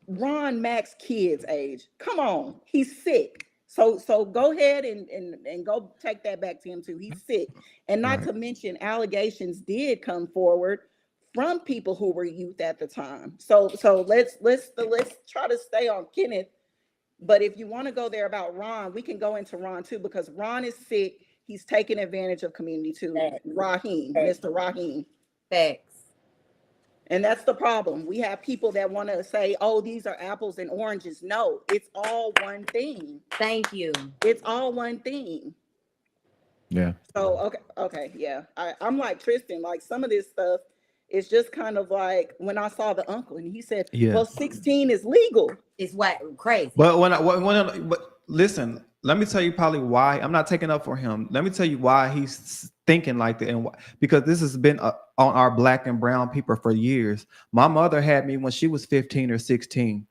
Ron Mack's kid's age. Come on, he's sick. So go ahead and go take that back to him too. He's sick. And not to mention allegations did come forward from people who were youth at the time. So let's try to stay on Kenneth But if you want to go there about Ron, we can go into Ron too, because Ron is sick. He's taking advantage of community too. Facts. Raheem, Facts. Mr. Raheem. Facts. And that's the problem. We have people that want to say, oh, these are apples and oranges. No, it's all one thing. Thank you. It's all one thing. Yeah. So, okay, yeah. I'm like Tristan, like some of this stuff is just kind of like when I saw the uncle and he said, Yeah. well, 16 is legal. It's what crazy. But but listen, let me tell you probably why. I'm not taking up for him. Let me tell you why he's thinking like that, and because this has been on our black and brown people for years. My mother had me when she was 15 or 16.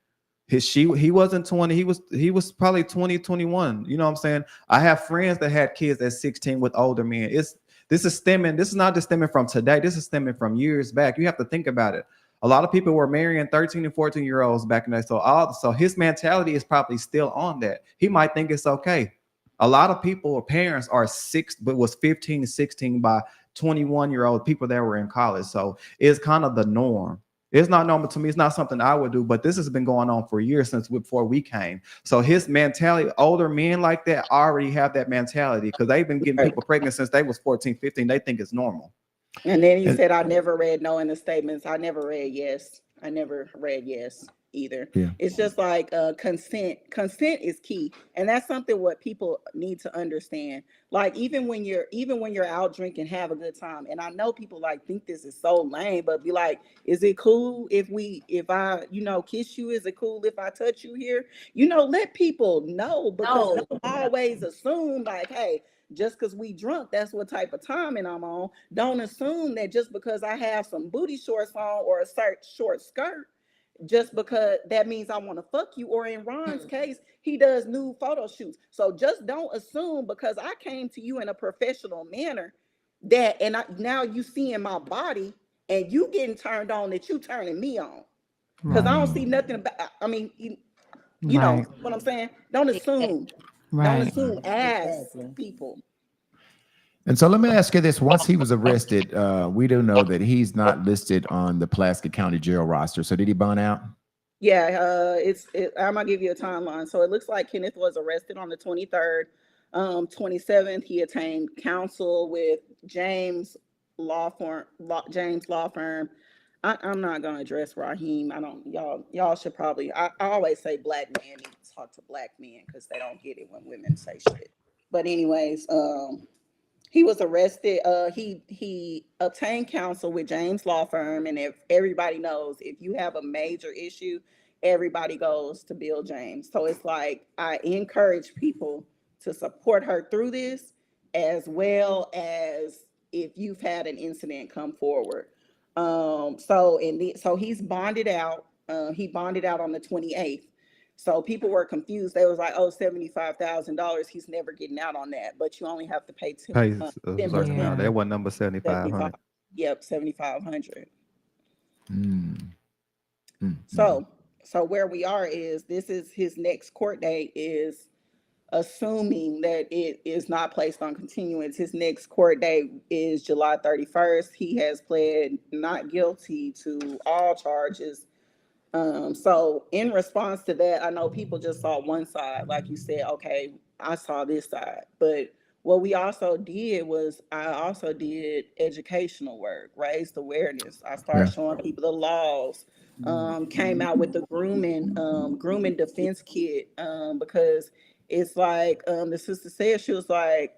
He wasn't 20. He was probably 20, 21. You know what I'm saying? I have friends that had kids at 16 with older men. This is not just stemming from today. This is stemming from years back. You have to think about it. A lot of people were marrying 13 and 14-year-olds back in the day. So his mentality is probably still on that. He might think it's okay. A lot of people or parents are was 15 and 16 by 21-year-old people that were in college. So it's kind of the norm. It's not normal to me. It's not something I would do, but this has been going on for years since before we came. So his mentality, older men like that already have that mentality because they've been getting people pregnant since they was 14, 15. They think it's normal. And then he said, I never read no in the statements. I never read yes. I never read yes either. Yeah. It's just like consent. Consent is key. And that's something what people need to understand. Like even when you're out drinking, have a good time. And I know people like think this is so lame, but be like, is it cool if I, kiss you? Is it cool if I touch you here? Let people know, because don't always assume like, hey, just because we drunk, that's what type of timing I'm on. Don't assume that just because I have some booty shorts on or a short skirt, just because that means I want to fuck you. Or in Ron's case, he does nude photo shoots. So just don't assume because I came to you in a professional manner now you seeing my body and you getting turned on that you turning me on. Because I don't see nothing about, you know what I'm saying? Don't assume. Right. Don't assume, ask people. And so let me ask you this. Once he was arrested, we do know that he's not listed on the Pulaski County jail roster. So did he bond out? Yeah, I'm gonna give you a timeline. So it looks like Kenneth was arrested on the 23rd. 27th, he attained counsel with James Law Firm. I'm not gonna address Raheem. Y'all should probably. I always say black men need to talk to black men because they don't get it when women say shit. But anyways, he was arrested. He obtained counsel with James Law Firm, and if everybody knows, if you have a major issue, everybody goes to Bill James. So it's like I encourage people to support her through this, as well as if you've had an incident, come forward. So he's bonded out. He bonded out on the 28th. So people were confused. They was like, "Oh, $75,000. He's never getting out on that." But you only have to pay 10%. That one number 7,500. Yep, 7,500. Mm. So where we are is this is his next court date is, assuming that it is not placed on continuance. His next court date is July 31st. He has pled not guilty to all charges. So in response to that, I know people just saw one side, like you said, okay, I saw this side. But what we also did was I also did educational work, raised awareness. I started showing people the laws, came out with the grooming defense kit, because it's like the sister said, she was like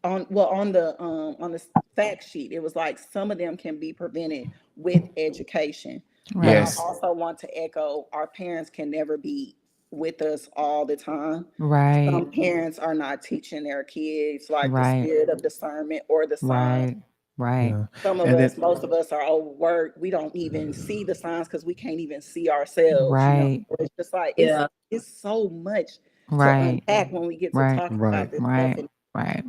on the fact sheet, it was like some of them can be prevented with education. Right. Yes. I also want to echo, our parents can never be with us all the time. Right. Some parents are not teaching their kids like Right. the spirit of discernment or the signs. Right. Yeah. Some of us, most of us are overworked. We don't even see the signs because we can't even see ourselves. Right. It's just like it's so much to Right. unpack when we get to Right. talk about this stuff. Right.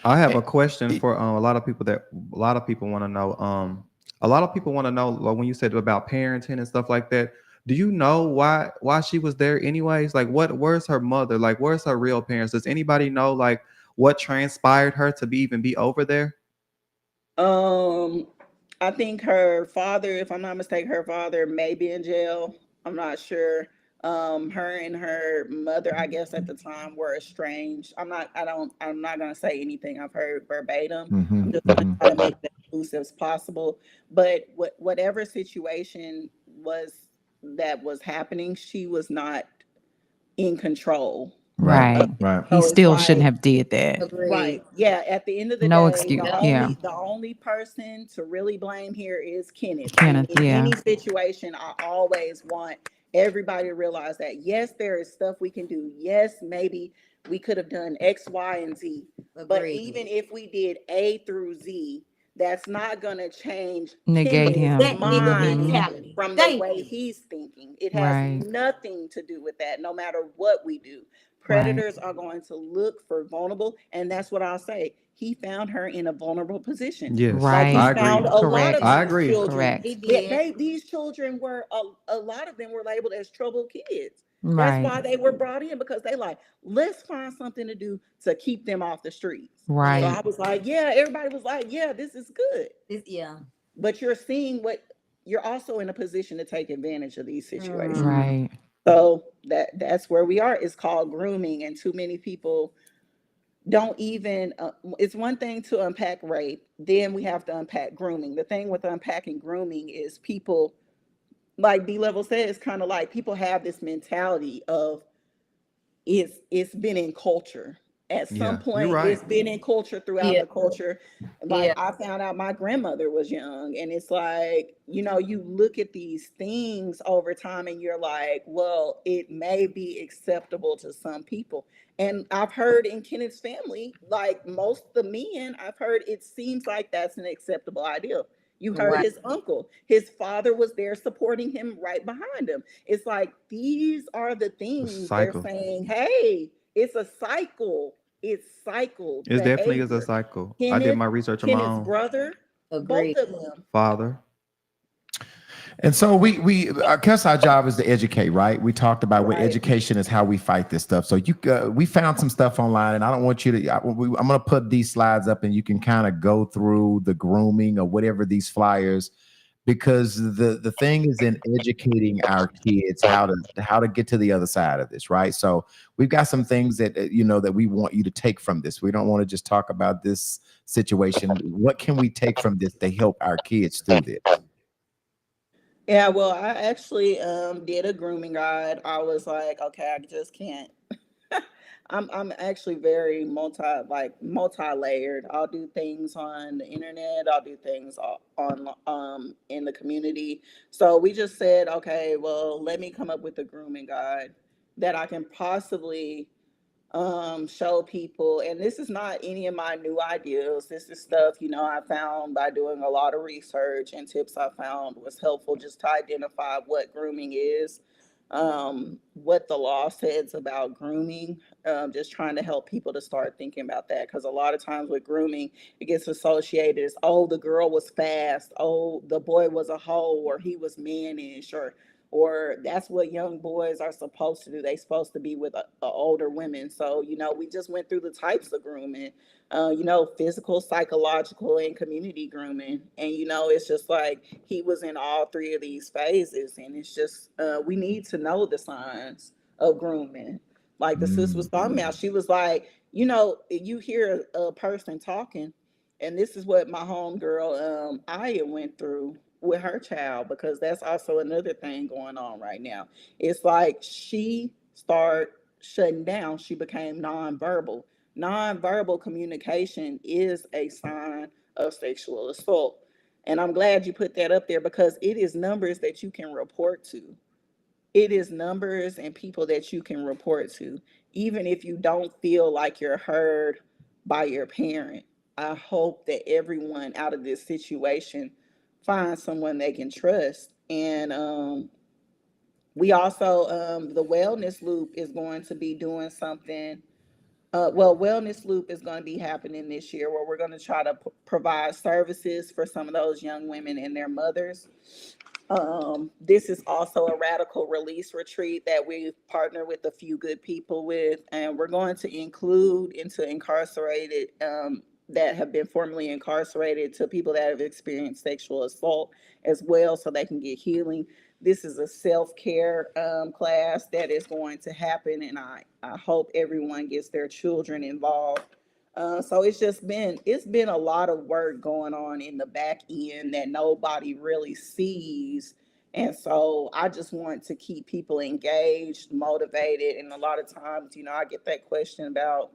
I have a question for a lot of people want to know. A lot of people want to know, like, when you said about parenting and stuff like that. Do you know why she was there anyways? Like, where's her mother? Like, where's her real parents? Does anybody know like what transpired her to even be over there? I think her father, if I'm not mistaken, her father may be in jail. I'm not sure. Her and her mother, I guess at the time, were estranged. I'm not gonna say anything I've heard verbatim. I'm just gonna try to make it as loose as possible. But whatever situation that was happening, she was not in control. Right. Right. He So it's still shouldn't like, have did that. Agreed. right, yeah. At the end of the No day, excuse. the Yeah. only person to really blame here is Kenneth. Kenneth, In yeah. any situation, I always want everybody to realize that yes, there is stuff we can do. Yes, maybe we could have done X, Y, and Z. But Agreed. even if we did A through Z, that's not gonna change Negate Kenneth's him. That nigga mind mentality. from the Thank way you. he's thinking. It has Right. nothing to do with that, no matter what we do. Right. Predators are going to look for vulnerable, and that's what I'll say. He found her in a vulnerable position. Yes, Right. Like I he agree. found a lot Correct. of I these agree. children. Correct. He did. These children were a lot of them were labeled as troubled kids. That's Right. why they were brought in, because they like, let's find something to do to keep them off the streets. So Right. I was like, yeah, everybody was like, yeah, this is good. Yeah. But you're seeing you're also in a position to take advantage of these situations. Right. So that's where we are. It's called grooming, and too many people don't even. It's one thing to unpack rape, then we have to unpack grooming. The thing with unpacking grooming is people, like D-Level said, it's kind of like people have this mentality of it's been in culture. At Yeah, some you're point, right. it's been in culture throughout Yeah. the culture. Like Yeah. I found out my grandmother was young, and it's like, you look at these things over time and you're like, well, it may be acceptable to some people. And I've heard in Kenneth's family, like most of the men, I've heard it seems like that's an acceptable idea. You heard Right. his uncle, his father was there supporting him right behind him. It's like these are the things they're cycle. saying, hey, it's a cycle. It's cycled. It definitely is a behavior. cycle. I did my research on my Kenneth's own. brother, Agreed. both of them. Father. And so I guess our job is to educate, right? We talked about what Right. education is how we fight this stuff. So we found some stuff online, and I don't want you to. I'm going to put these slides up, and you can kind of go through the grooming or whatever these flyers, because the thing is in educating our kids how to get to the other side of this, right? So we've got some things that that we want you to take from this. We don't want to just talk about this situation. What can we take from this to help our kids through this? Yeah, well, I actually did a grooming guide. I was like, okay, I just can't. I'm actually very multi-layered. I'll do things on the internet, I'll do things on in the community. So we just said, okay, well, let me come up with a grooming guide that I can possibly show people. And this is not any of my new ideas. This is stuff, I found by doing a lot of research, and tips I found was helpful just to identify what grooming is, what the law says about grooming, just trying to help people to start thinking about that. Because a lot of times with grooming, it gets associated as, oh, the girl was fast, oh, the boy was a hoe, or he was mannish, or that's what young boys are supposed to do. They're supposed to be with older women. So, we just went through the types of grooming, physical, psychological, and community grooming. And, it's just like he was in all three of these phases. And it's just, we need to know the signs of grooming. Like the sis was talking about, she was like, you hear a person talking, and this is what my homegirl, Aya, went through with her child, because that's also another thing going on right now. It's like she started shutting down. She became nonverbal. Nonverbal communication is a sign of sexual assault. And I'm glad you put that up there, because it is numbers that you can report to. It is numbers and people that you can report to, even if you don't feel like you're heard by your parent. I hope that everyone out of this situation find someone they can trust. And we also, the Wellness Loop is going to be doing something. Wellness Loop is going to be happening this year, where we're going to try to provide services for some of those young women and their mothers. This is also a radical release retreat that we've partnered with a few good people with, and we're going to include into incarcerated that have been formerly incarcerated to people that have experienced sexual assault as well, so they can get healing. this is a self-care class that is going to happen, and I hope everyone gets their children involved. So it's been a lot of work going on in the back end that nobody really sees. And so I just want to keep people engaged, motivated. And a lot of times, I get that question about,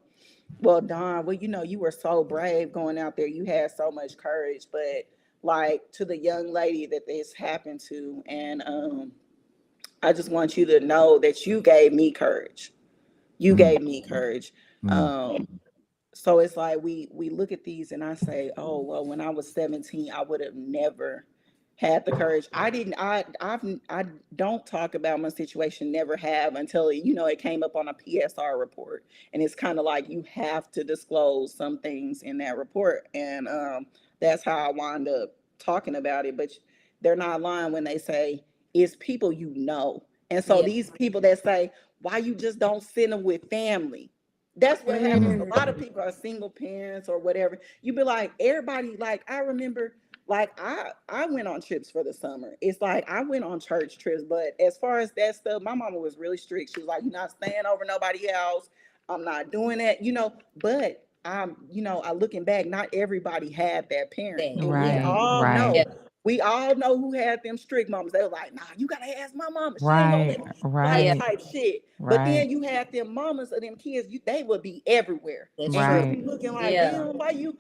well, Dawn, well, you were so brave going out there. You had so much courage. But like to the young lady that this happened to, and I just want you to know that you gave me courage. You gave me courage. So it's like we look at these and I say, oh, well, when I was 17, I would have never had the courage. I don't talk about my situation, never have, until it came up on a PSR report. And it's kind of like you have to disclose some things in that report. And that's how I wind up talking about it. But they're not lying when they say it's people And so these people that say, why you just don't send them with family? That's what happens. A lot of people are single parents or whatever. You be like, everybody, like, I remember, like, I went on trips for the summer. It's like, I went on church trips, but as far as that stuff, my mama was really strict. She was like, you're not staying over nobody else. I'm not doing that, but I looking back, not everybody had that parent. And we all know who had them strict mamas. They were like, nah, you gotta ask my mama. She ain't gonna let type shit. But then you had them mamas of them kids, they would be everywhere. Be looking like, damn, why you?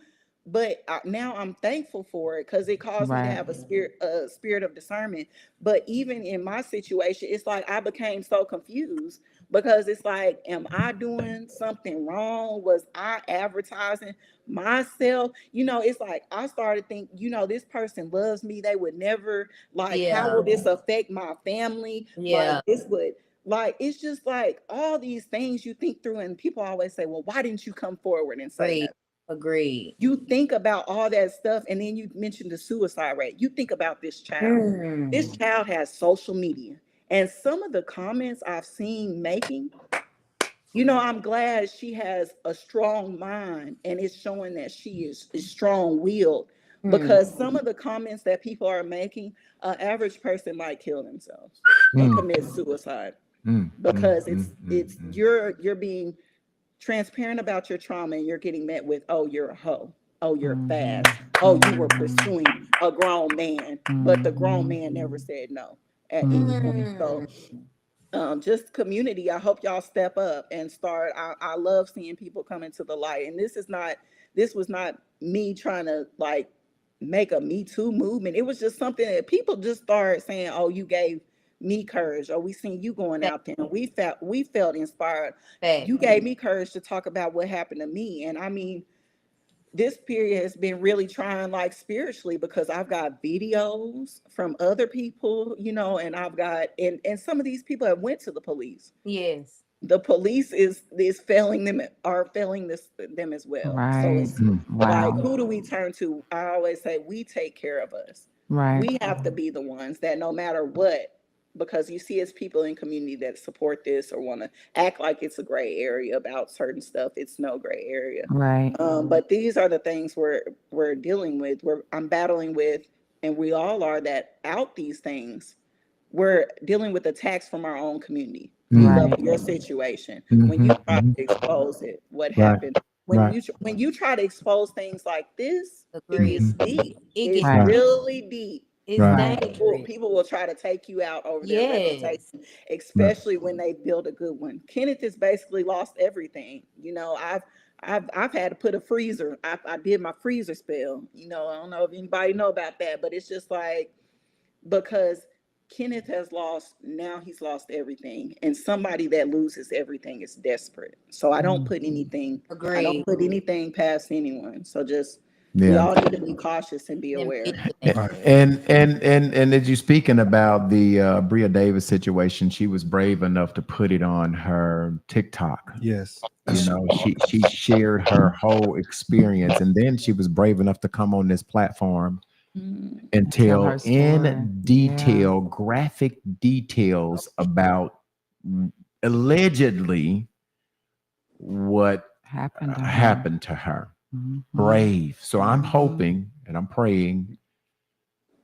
But now I'm thankful for it because it caused me to have a spirit of discernment. But even in my situation, it's like I became so confused because it's like, am I doing something wrong? Was I advertising myself? It's like I started thinking, this person loves me. They would never how will this affect my family? Like this would it's just like all these things you think through, and people always say, well, why didn't you come forward and say that? Agreed. You think about all that stuff, and then you mentioned the suicide rate. You think about this child. This child has social media, and some of the comments I've seen making, I'm glad she has a strong mind, and it's showing that she is strong-willed. Because some of the comments that people are making, an average person might kill themselves and commit suicide because it's you're being transparent about your trauma, and you're getting met with, oh, you're a hoe, oh, you're fast, oh, you were pursuing a grown man, but the grown man never said no at any point. So just community, I hope y'all step up and start. I love seeing people come into the light, and this was not me trying to make a Me Too movement. It was just something that people just started saying, oh, you gave me courage, or we seen you going out there, and we felt inspired. You gave me courage to talk about what happened to me. And I mean, this period has been really trying, spiritually, because I've got videos from other people, and I've got and some of these people have went to the police. Yes. The police is failing them them as well. So it's who do we turn to? I always say we take care of us. We have to be the ones that no matter what, because you see it's people in community that support this or want to act like it's a gray area about certain stuff. It's no gray area. But these are the things we're dealing with, I'm battling with, and we all are, that out these things. We're dealing with attacks from our own community. We love your situation. When you try to expose it, what happened? When you try to expose things like this, it gets deep. It gets really deep. People will try to take you out over their reputation, especially when they build a good one. Kenneth has basically lost everything. I've had to put a freezer. I did my freezer spell. I don't know if anybody know about that, but it's just because Kenneth has lost, now he's lost everything. And somebody that loses everything is desperate. So I don't put anything, I don't put anything past anyone. So just, we all need to be cautious and be aware. And as you speaking about the Bria Davis situation, she was brave enough to put it on her TikTok. Yes. She shared her whole experience, and then she was brave enough to come on this platform and tell in detail, graphic details about allegedly what happened to her. Brave. So I'm hoping and I'm praying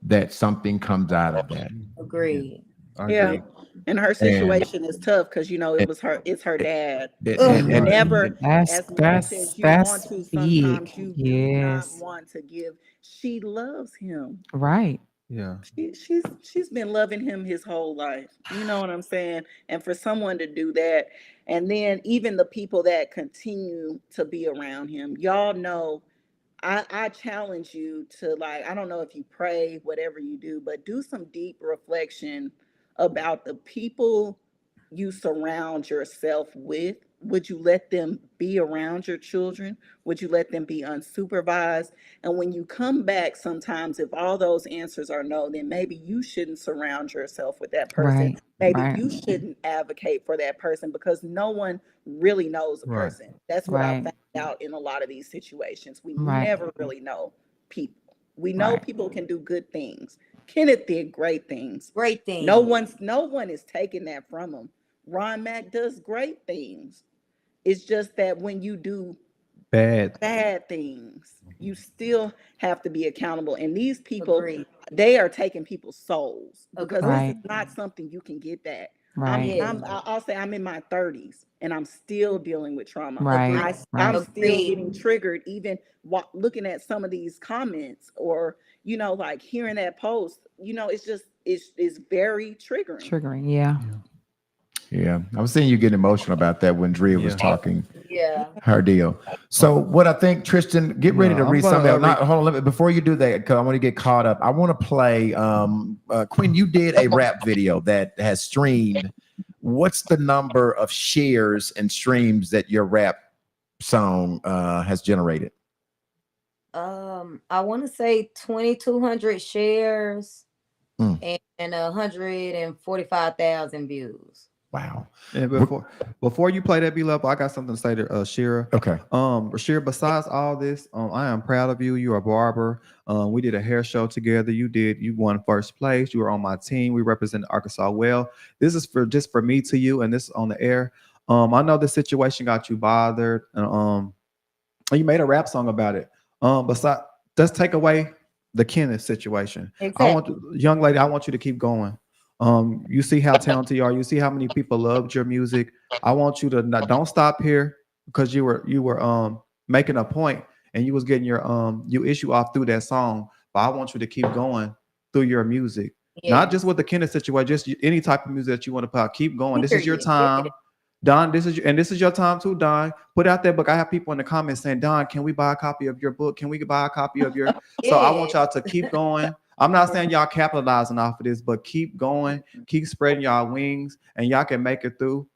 that something comes out of that. Agreed. I Yeah. agree. And her situation is tough because it's her dad. And Never That's as much as you want to, big. sometimes you do Yes. not want to give. She loves him. Right. Yeah. She's been loving him his whole life. You know what I'm saying? And for someone to do that, and then even the people that continue to be around him, y'all know, I challenge you to, like, I don't know if you pray, whatever you do, but do some deep reflection about the people you surround yourself with. Would you let them be around your children? Would you let them be unsupervised? And when you come back, sometimes if all those answers are no, then maybe you shouldn't surround yourself with that person. Right. Maybe Right. you shouldn't advocate for that person because no one really knows a Right. person. That's what I Right. found out in a lot of these situations. We Right. never really know people. We know Right. people can do good things. Kenneth did great things. Great thing. No one is taking that from him. Ron Mack does great things. It's just that when you do bad things, you still have to be accountable. And these people, Agreed. they are taking people's souls because Right. this is not something you can get back. Right. I'll say I'm in my 30s and I'm still dealing with trauma. Right. I'm Right. still getting triggered even looking at some of these comments or, like hearing that post, it's very triggering. Triggering. Yeah. yeah, I was seeing you get emotional about that when Drea was Yeah. talking Yeah. her deal. So what I think, Tristan, get ready No, to I'm read gonna, something else. read- Not, hold on, let me, before you do that, because I want to get caught up. I want to play, Quinn, you did a rap video that has streamed. What's the number of shares and streams that your rap song has generated? I want to say 2,200 shares Mm. and 145,000 views. Wow. And before you play that, B-Level, I got something to say to Shira. Okay. Shira, besides all this, I am proud of you. You're a barber. We did a hair show together. You won first place. You were on my team. We represented Arkansas well. This is for me to you, and this is on the air. I know the situation got you bothered, and you made a rap song about it. Besides, let's take away the Kenneth situation. Exactly. Young lady, I want you to keep going. You see how talented you are. You see how many people loved your music. I want you to don't stop here because you were making a point and you was getting your issue off through that song. But I want you to keep going through your music, not just with the Kenneth situation, just any type of music that you want to put out. Keep going. This is your time. Don, this is your time too, Don. Put out that book. I have people in the comments saying, Don, can we buy a copy of your book? Can we buy a copy of your? So I want y'all to keep going. I'm not saying y'all capitalizing off of this, but keep going, keep spreading y'all wings, and y'all can make it through.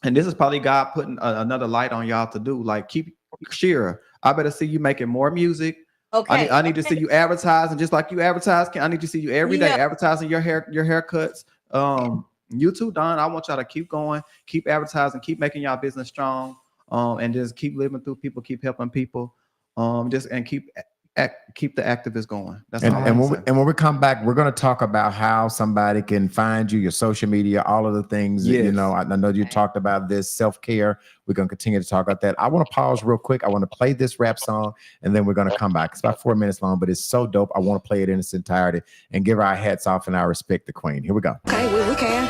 And this is probably God putting another light on y'all to do. Like, keep Shira. I better see you making more music. Okay. I need to see you advertising, just like you advertise. I need to see you every day advertising your haircuts. You too, Don. I want y'all to keep going, keep advertising, keep making y'all business strong, and just keep living through people, keep helping people, and keep the activists going. That's all. And when we come back, we're going to talk about how somebody can find you, your social media, all of the things. That, Yes. I know you talked about this self-care. We're going to continue to talk about that. I want to pause real quick. I want to play this rap song, and then we're going to come back. It's about 4 minutes long, but it's so dope. I want to play it in its entirety and give our hats off and our respect to Queen. Here we go. Okay, we can.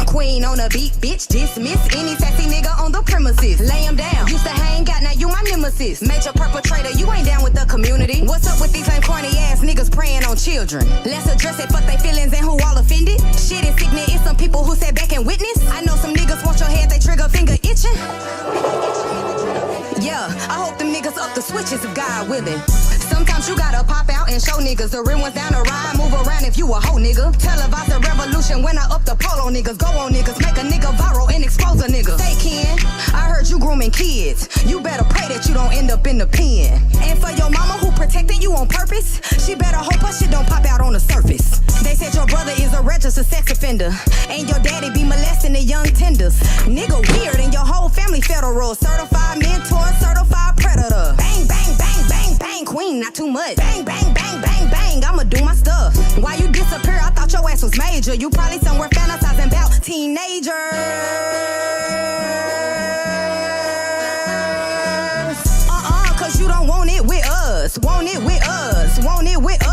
Queen on a beat, bitch, dismiss any sassy nigga on the premises. Lay him down. Used to hang out, now you my nemesis. Major perpetrator, you ain't down with the community. What's up with these lame corny ass niggas preying on children? Let's address it, fuck they feelings and who all offended. Shit is sickening, it's some people who sat back and witness. I know some niggas want your head, they trigger finger itching. Yeah, I hope them niggas up the switches if God willing. Sometimes you gotta pop out and show niggas the real ones down the ride. Move around if you a hoe nigga. Televise the revolution when I up the polo niggas. Go on niggas, make a nigga viral and expose a nigga. Say Ken, I heard you grooming kids. You better pray that you don't end up in the pen. And for your mama who protected you on purpose, she better hope her shit don't pop out on the surface. They said your brother is a registered sex offender, and your daddy be molesting the young tenders. Nigga weird and your whole family federal. Certified mentor, certified predator. Bang, bang, bang, bang, bang, queen, not too much. Bang, bang, bang, bang, bang, I'ma do my stuff. Why you disappear? I thought your ass was major. You probably somewhere fantasizing about teenagers. Cause you don't want it with us. Want it with us. Want it with us.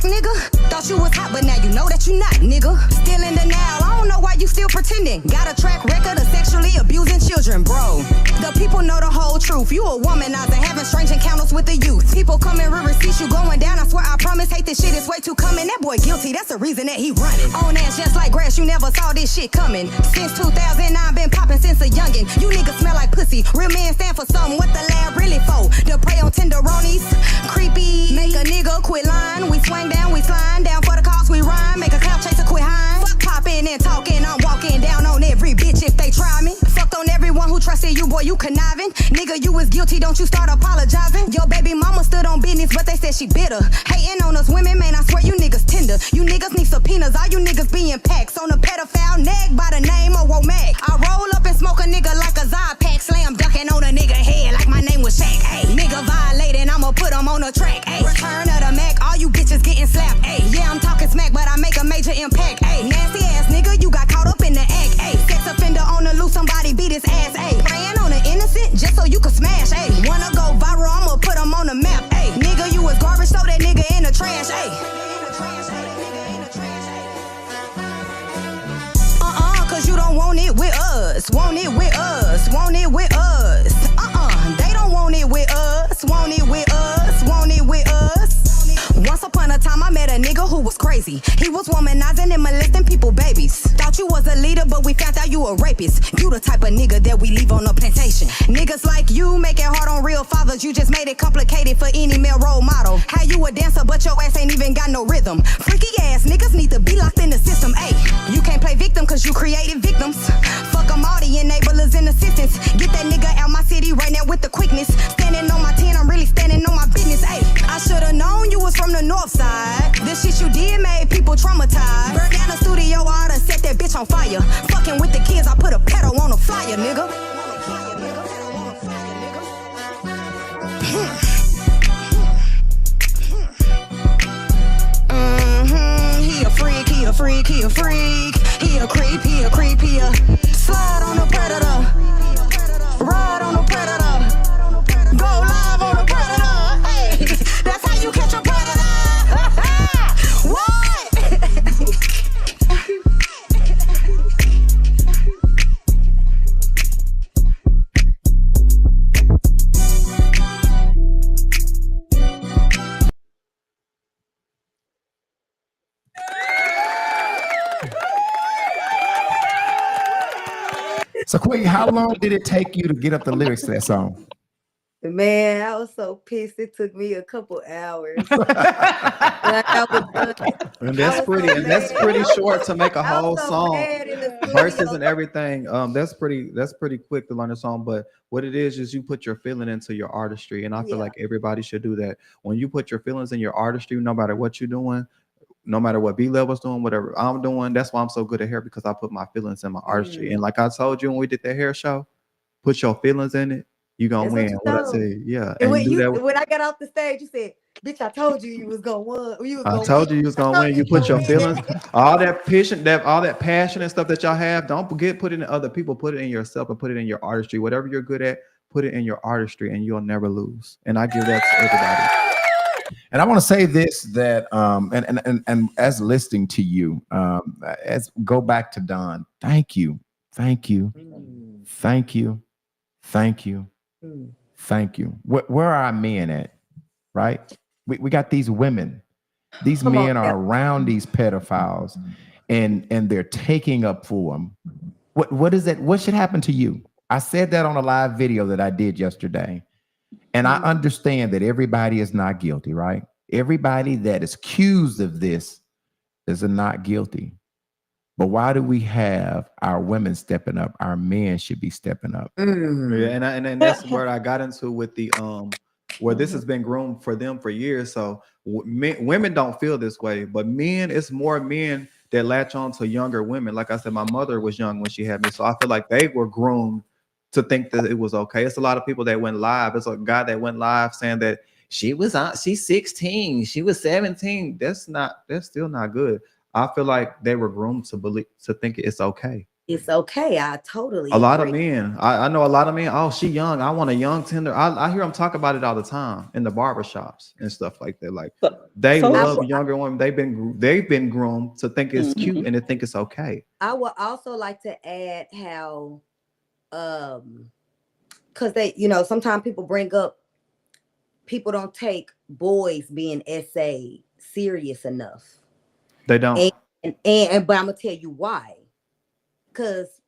crack, nigga. Thought you was hot, but now you know that you not, nigga. Still in denial, I don't know why you still pretending. Got a track record of sexually abusing children, bro. The people know the whole truth. You a womanizer, having strange encounters with the youth. People coming with receipts, you going down. I swear, I promise, hate this shit is way too coming. That boy guilty, that's the reason that he running. On ass just like grass, you never saw this shit coming. Since 2009, been popping since a youngin'. You niggas smell like pussy. Real men stand for something. What the lab really for? To prey on tenderonis. Creepy. Make a nigga quit lying. We swing down, we slide down for the cause we rhyme. Make a clout chaser quit high. Fuck popping and talking. I'm walking down on every bitch if they try me. Fucked on everyone who trusted you, boy, you conniving. Nigga, you was guilty, don't you start apologizing. Your baby mama stood on business, but they said she bitter. Hating on us women, man, I swear you niggas tender. You niggas need subpoenas, all you niggas being packs. On a pedophile neg by the name of Womack. I roll up and smoke a nigga like a Zypack. Slam ducking on a nigga head like my name was Shaq. Ayy, nigga violating, I'ma put him on the track. Ayy, return of the Mac, all you bitches getting slapped. Ayy, yeah, I'm talking smack, but I make a major impact. Ayy, nasty ass nigga, you got caught up in the act. Ayy, sex offender on the loose, somebody beat his ass. Ayy, praying on the innocent just so you could smash. Ayy, wanna go viral, I'ma put him on the map. Ayy, nigga, you was garbage, so that nigga in the trash. Ayy. Cause you don't want it with us. Want it with us. Want it with us. They don't want it with us. Want it with us. Want it with us. Once upon a time I met a nigga who was crazy. He was womanizing and molesting people babies. Thought you was a leader, but we found out you a rapist. You the type of nigga that we leave on a plantation. Niggas like you make it hard on real fathers. You just made it complicated for any male role model. How you a dancer, but your ass ain't even got no rhythm. Freaky ass niggas need to be locked in the system. Ayy, you can't play victim cause you created victims. Fuck them all the enablers and assistants. Get that nigga out my city right now with the quickness. Standing on my 10, I'm really standing on my business. Ayy, I should've known you was from the north side. This shit you did made people traumatized. Burn down the studio, I oughta set that bitch on fire. Fucking with the kids, I put a pedal on a flyer, nigga. He a freak, he a freak, he a freak. He a creep, he a creep, he a slide on the predator. Ride on the predator. Go live on the predator. Hey, that's how you catch a predator. What? So, Queen, how long did it take you to get up the lyrics to that song? Man, I was so pissed. It took me a couple hours. I was done. And that's I was pretty, so and that's mad. pretty short to make a I whole was so song, mad in the verses studio. and everything. That's pretty quick to learn a song. But what it is you put your feeling into your artistry, and I feel Yeah. like everybody should do that. When you put your feelings in your artistry, no matter what you're doing, no matter what B-Level's doing, whatever I'm doing, that's why I'm so good at hair, because I put my feelings in my artistry. And like I told you when we did the hair show, put your feelings in it, you gonna That's what win. you What I told. say, yeah. And And you do that. when I got off the stage, you said, "Bitch, I told you was gonna win. You was I gonna told win. you was I gonna told win. you You put was your gonna win." feelings, all that passion and stuff that y'all have. Don't forget, put it in other people. Put it in yourself and put it in your artistry. Whatever you're good at, put it in your artistry, and you'll never lose. And I give that to everybody. And I want to say this, that and as listening to you, as go back to Don, thank you. Thank you. Thank you. Thank you. Thank you. Where are our men at? Right? We got these women. These Come on, men are yeah. around these pedophiles and they're taking up for them. What is that? What should happen to you? I said that on a live video that I did yesterday. And I understand that everybody is not guilty, right? Everybody that is accused of this is not guilty. But why do we have our women stepping up? Our men should be stepping up. Yeah, and that's where I got into with the where this has been groomed for them for years. So women don't feel this way, but men, it's more men that latch on to younger women. Like I said, my mother was young when she had me, so I feel like they were groomed to think that it was okay. It's a lot of people that went live. It's a guy that went live saying that she's 16, she was 17. That's still not good. I feel like they were groomed to think it's okay. It's okay. I totally A lot of agree. men, I know a lot of men. Oh, she young. I want a young tender. I hear them talk about it all the time in the barbershops and stuff like that. Like they So- love younger women. They've been groomed to think it's cute and to think it's okay. I would also like to add how, because they, sometimes people bring up people don't take boys being essay serious enough. They don't. And but I'm gonna tell you why. Because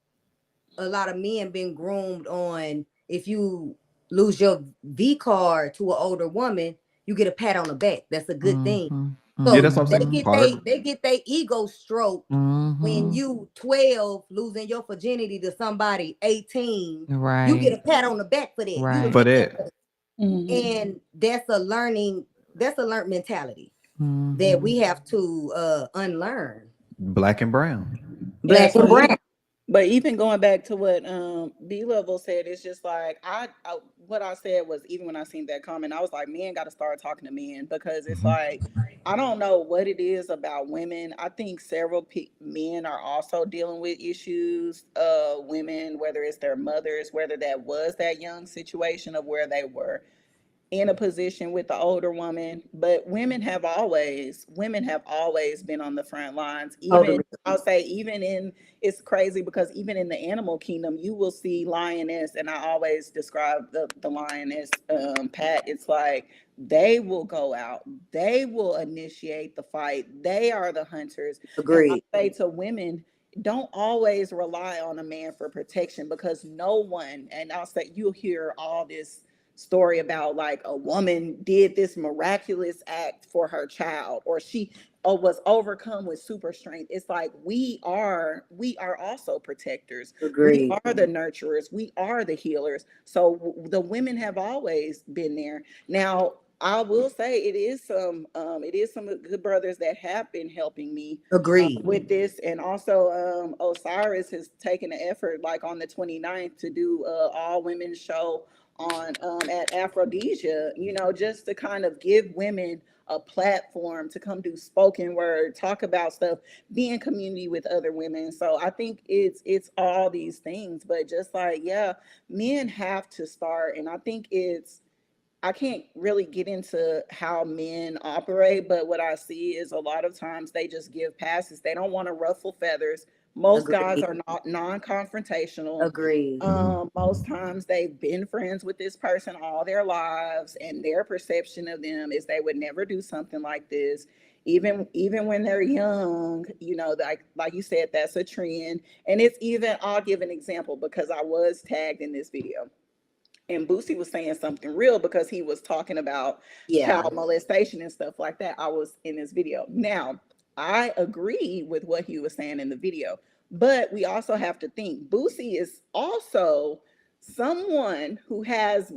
a lot of men been groomed on, if you lose your V card to an older woman, you get a pat on the back. That's a good thing. So Yeah, that's what I'm saying. they get their ego stroked when you 12 losing your virginity to somebody 18. Right. You get a pat on the back for that. You Right. the For that. and that's a learned mentality that we have to unlearn. Black and brown. Black and brown. But even going back to what B Level said, it's just like what I said was, even when I seen that comment, I was like, men got to start talking to men, because it's like, I don't know what it is about women. I think several men are also dealing with issues. Women, whether it's their mothers, whether that was that young situation of where they were in a position with the older woman, but women have always been on the front lines. Even I'll say, it's crazy because even in the animal kingdom, you will see lioness, and I always describe the lioness, Pat. It's like they will go out, they will initiate the fight, they are the hunters. Agreed. I say to women, don't always rely on a man for protection, because no one, and I'll say, you'll hear all this story about like a woman did this miraculous act for her child, or she was overcome with super strength. It's like we are also protectors. Agreed. We are the nurturers, we are the healers. So the women have always been there. Now I will say it is some good brothers that have been helping me with this, and also Osiris has taken an effort, like on the 29th, to do all women's show on at Aphrodisia, just to kind of give women a platform to come do spoken word, talk about stuff, be in community with other women. So I think it's all these things, but just like, yeah, men have to start. And I think I can't really get into how men operate, but what I see is a lot of times they just give passes. They don't want to ruffle feathers. Most guys are not non-confrontational. Agreed. Most times they've been friends with this person all their lives, and their perception of them is they would never do something like this. Even when they're young, like you said, that's a trend. And it's even, I'll give an example, because I was tagged in this video. And Boosie was saying something real, because he was talking about child molestation and stuff like that. I was in this video. Now, I agree with what he was saying in the video, but we also have to think Boosie is also someone who has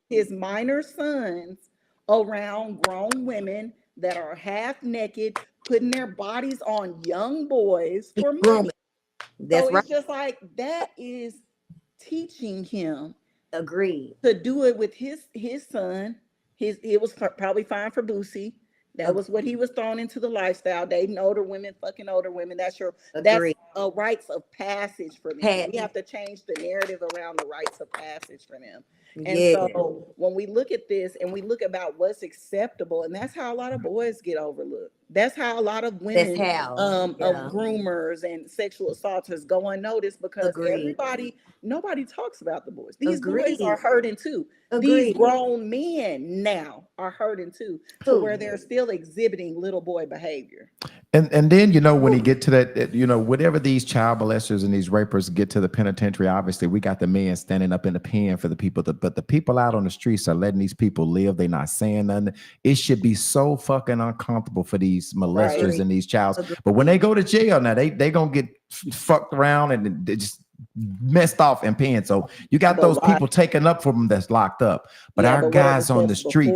his minor sons around grown women that are half naked, putting their bodies on young boys for money. That's so it's just like, that is teaching him Agreed. to do it with his son. It was probably fine for Boosie. That was what he was thrown into the lifestyle. Dating older women, fucking older women. That's a rites of passage for them. We have to change the narrative around the rites of passage for them. And so when we look at this and we look about what's acceptable, and that's how a lot of boys get overlooked. That's how a lot of women of groomers and sexual assaulters go unnoticed, because nobody talks about the boys. These boys are hurting too. These grown men now are hurting too, to where they're still exhibiting little boy behavior. And then, when you get to that, whatever these child molesters and these rapers get to the penitentiary, obviously we got the men standing up in the pen for the people, but the people out on the streets are letting these people live. They're not saying nothing. It should be so fucking uncomfortable for these molesters and these childs. But when they go to jail now, they gonna get fucked around and they just messed off in pen. So you got those people taking up for them that's locked up. But our guys on the street,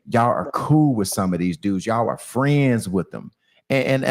y'all are cool with some of these dudes. Y'all are friends with them. And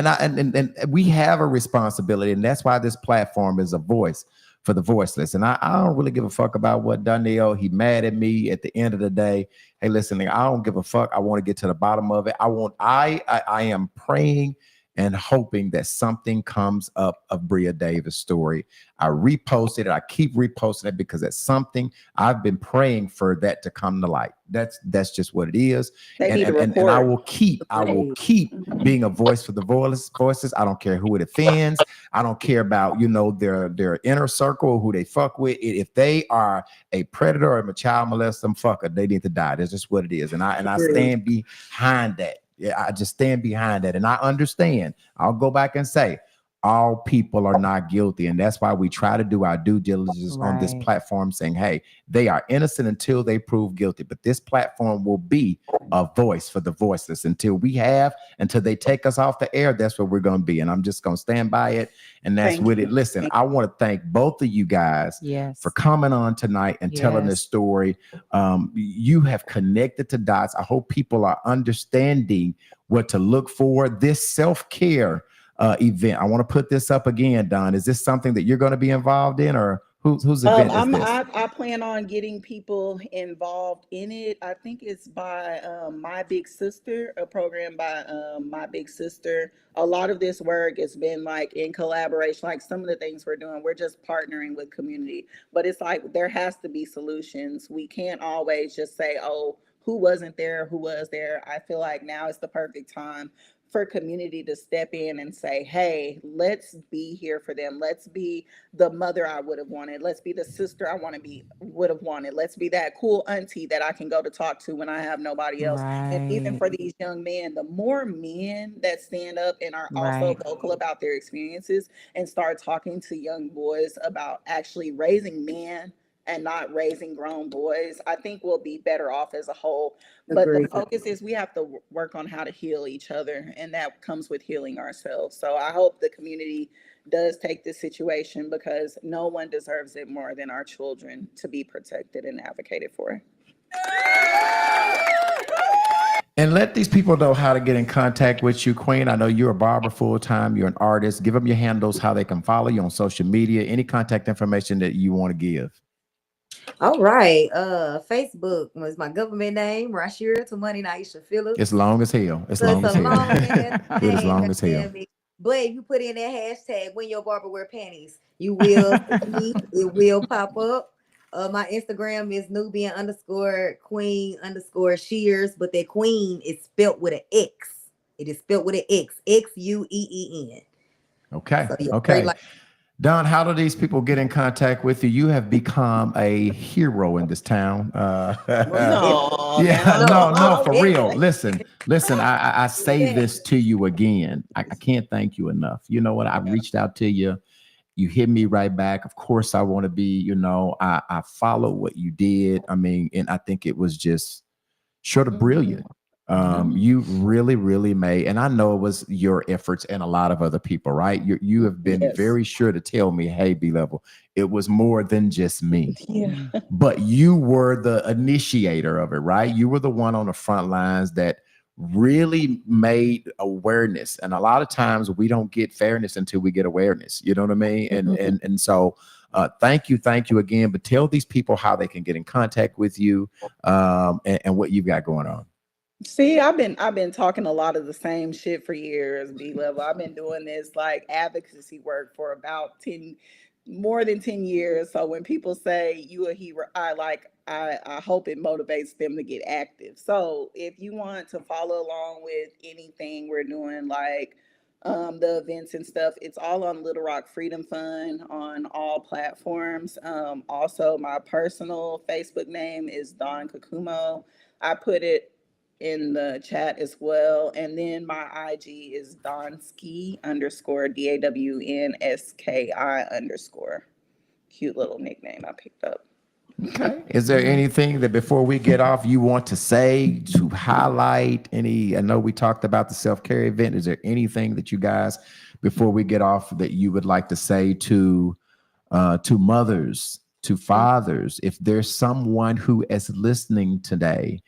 we have a responsibility, and that's why this platform is a voice for the voiceless. And I don't really give a fuck about what Daniel, he mad at me at the end of the day. Hey, listen, I don't give a fuck. I want to get to the bottom of it. I am praying and hoping that something comes up of Bria Davis' story. I reposted it. I keep reposting it because it's something I've been praying for that to come to light. That's just what it is. They And, need to and I will report. keep being a voice for the voices. I don't care who it offends. I don't care about, their inner circle, who they fuck with. If they are a predator or a child molester, fucker, they need to die. That's just what it is. And I stand behind that. Yeah, I just stand behind that. And I understand. I'll go back and say, all people are not guilty. And that's why we try to do our due diligence on this platform, saying, hey, they are innocent until they prove guilty. But this platform will be a voice for the voiceless until they take us off the air. That's what we're going to be. And I'm just going to stand by it. And that's with it. Listen, I want to thank both of you guys for coming on tonight and telling this story. You have connected the dots. I hope people are understanding what to look for. This self-care event. I want to put this up again, Don. Is this something that you're going to be involved in, or whose event is this? I plan on getting people involved in it. I think it's by My Big Sister, a program by My Big Sister. A lot of this work has been like in collaboration, like some of the things we're doing, we're just partnering with community. But it's like there has to be solutions. We can't always just say, oh, who wasn't there, who was there. I feel like now is the perfect time for community to step in and say, hey, let's be here for them. Let's be the mother I would have wanted. Let's be the sister I would have wanted. Let's be that cool auntie that I can go to talk to when I have nobody else. And even for these young men, the more men that stand up and are also vocal about their experiences and start talking to young boys about actually raising men and not raising grown boys, I think we'll be better off as a whole. But the focus is we have to work on how to heal each other, and that comes with healing ourselves. So I hope the community does take this situation, because no one deserves it more than our children to be protected and advocated for. And let these people know how to get in contact with you, Queen. I know you're a barber full-time. You're an artist. Give them your handles, how they can follow you on social media, any contact information that you want to give. All right. Facebook was my government name, Rashira to Money Naisha Phillips. It's long as hell. It's long as hell. It's long as hell. But if you put in that hashtag, when your barber wear panties, you will see it will pop up. My Instagram is Nubian_Queen_Shears, but that Queen is spelt with an X. It is spelt with an X, Xueen. Okay. Okay. Don, how do these people get in contact with you? You have become a hero in this town. No, for real. Listen. I say this to you again. I can't thank you enough. You know what? I reached out to you. You hit me right back. Of course, I want to be. I follow what you did. I mean, and I think it was just short of brilliant. You really, really made, and I know it was your efforts and a lot of other people, right? You have been very sure to tell me, hey, B-Level, it was more than just me. But you were the initiator of it, right? You were the one on the front lines that really made awareness. And a lot of times we don't get fairness until we get awareness. You know what I mean? And so thank you again. But tell these people how they can get in contact with you and what you've got going on. See, I've been talking a lot of the same shit for years, B-Level. I've been doing this like advocacy work for about more than 10 years. So when people say you a hero, I hope it motivates them to get active. So if you want to follow along with anything we're doing, like the events and stuff, it's all on Little Rock Freedom Fund on all platforms. Also, my personal Facebook name is Dawn Kakumo. I put it in the chat as well. And then my IG is Dawnsky _DAWNSKI_. Cute little nickname I picked up. Okay. Is there anything that before we get off you want to say, to highlight any? I know we talked about the self-care event. Is there anything that you guys before we get off that you would like to say to mothers, to fathers, if there's someone who is listening today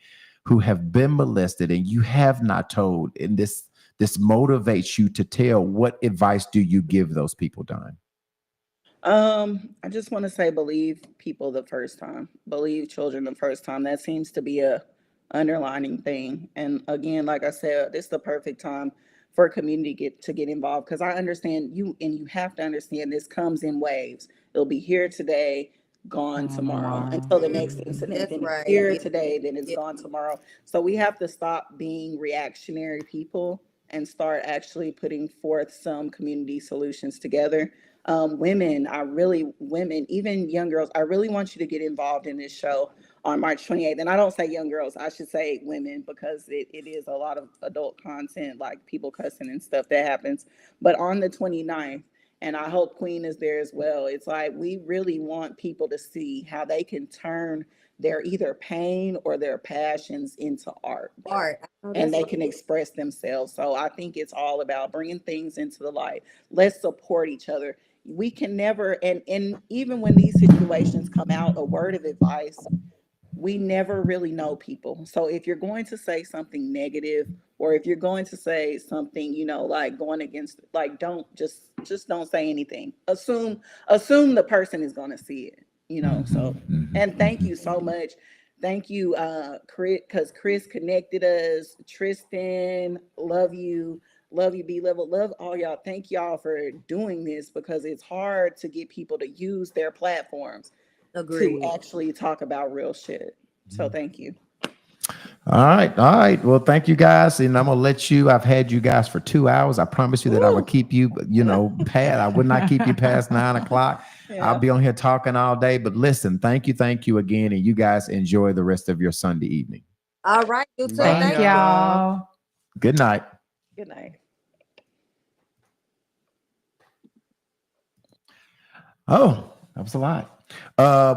who have been molested and you have not told, and this motivates you to tell, what advice do you give those people, Don? I just want to say, believe people the first time, believe children the first time. That seems to be a underlining thing. And again, like I said, this is the perfect time for community to get involved, because I understand you, and you have to understand this comes in waves. It'll be here today, gone tomorrow, until the next incident. That's Then it's right. here Yeah. today, then it's gone tomorrow. So we have to stop being reactionary people and start actually putting forth some community solutions together. Women, even young girls, I really want you to get involved in this show on March 28th. And I don't say young girls, I should say women, because it is a lot of adult content, like people cussing and stuff that happens. But on the 29th, and I hope Queen is there as well, it's like we really want people to see how they can turn their either pain or their passions into art. And they can express themselves. So I think it's all about bringing things into the light. Let's support each other. We can never, and even when these situations come out, a word of advice, we never really know people. So if you're going to say something negative, or if you're going to say something, like going against, like, don't just don't say anything. Assume the person is going to see it, so, and thank you so much. Thank you, Chris, because Chris connected us. Tristan, love you, B-Level, love all y'all. Thank y'all for doing this, because it's hard to get people to use their platforms to actually talk about real shit. So thank you. All right. Well, thank you guys. And I'm gonna let you. I've had you guys for 2 hours. I promise you that I would keep you, I would not keep you past 9 o'clock. Yeah. I'll be on here talking all day. But listen, thank you again, and you guys enjoy the rest of your Sunday evening. All right, you too. Thank Thank y'all. Good night. Good night. Oh, that was a lot.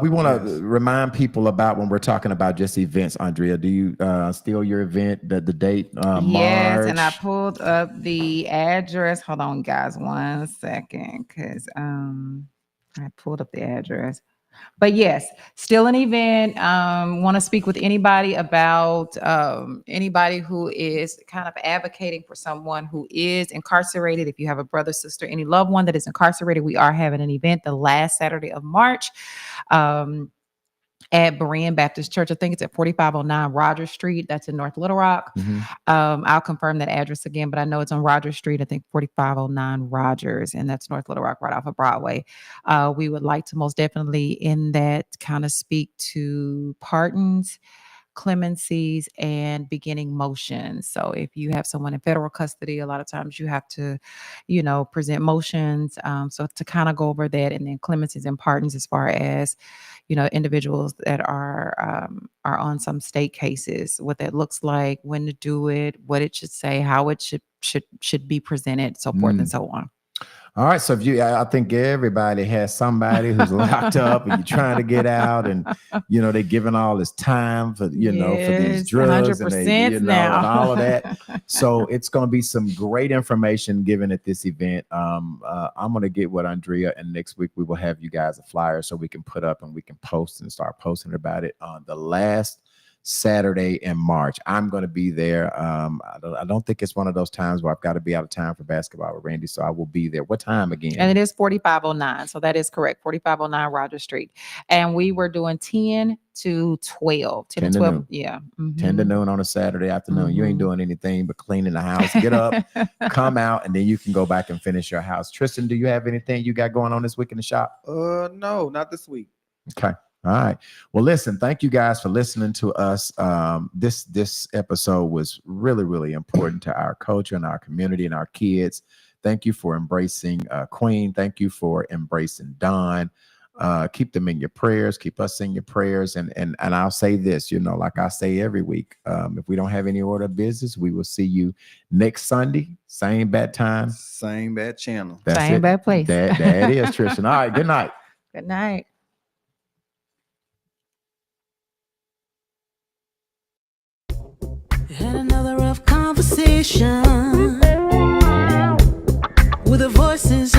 We want to remind people about when we're talking about just events. Andrea, do you steal your event, the date? Yes, March? and I pulled up the address. Hold on, guys, 1 second, because I pulled up the address. But yes, still an event. Want to speak with anybody about anybody who is kind of advocating for someone who is incarcerated. If you have a brother, sister, any loved one that is incarcerated, we are having an event the last Saturday of March at Berean Baptist Church. I think it's at 4509 Rogers Street. That's in North Little Rock. I'll confirm that address again, but I know it's on Rogers Street. I think 4509 Rogers, and that's North Little Rock, right off of Broadway. We would like to most definitely in that kind of speak to pardons, clemencies, and beginning motions. So if you have someone in federal custody, a lot of times you have to, present motions. So to kind of go over that, and then clemencies and pardons as far as, individuals that are on some state cases, what that looks like, when to do it, what it should say, how it should be presented, so forth and so on. All right. So I think everybody has somebody who's locked up and you're trying to get out, and they're giving all this time for for these drugs and and all of that. So it's going to be some great information given at this event. I'm going to get with Andrea, and next week we will have you guys a flyer so we can put up and we can post and start posting about it on the last Saturday in March. I'm going to be there. I don't think it's one of those times where I've got to be out of town for basketball with Randy, so I will be there. What time again? And it is 4509, so that is correct. 4509 Rogers Street. And we were doing 10 to 12. 10 to 12. Noon. Yeah. 10 to noon on a Saturday afternoon. You ain't doing anything but cleaning the house. Get up, come out, and then you can go back and finish your house. Tristan, do you have anything you got going on this week in the shop? No, not this week. Okay. All right. Well, listen, thank you guys for listening to us. This episode was really, really important to our culture and our community and our kids. Thank you for embracing Queen. Thank you for embracing Don. Keep them in your prayers. Keep us in your prayers. And I'll say this, like I say every week, if we don't have any order of business, we will see you next Sunday. Same bad time. Same bad channel. Same bad place. That is, Tristan. All right. Good night. Good night. Had another rough conversation with the voices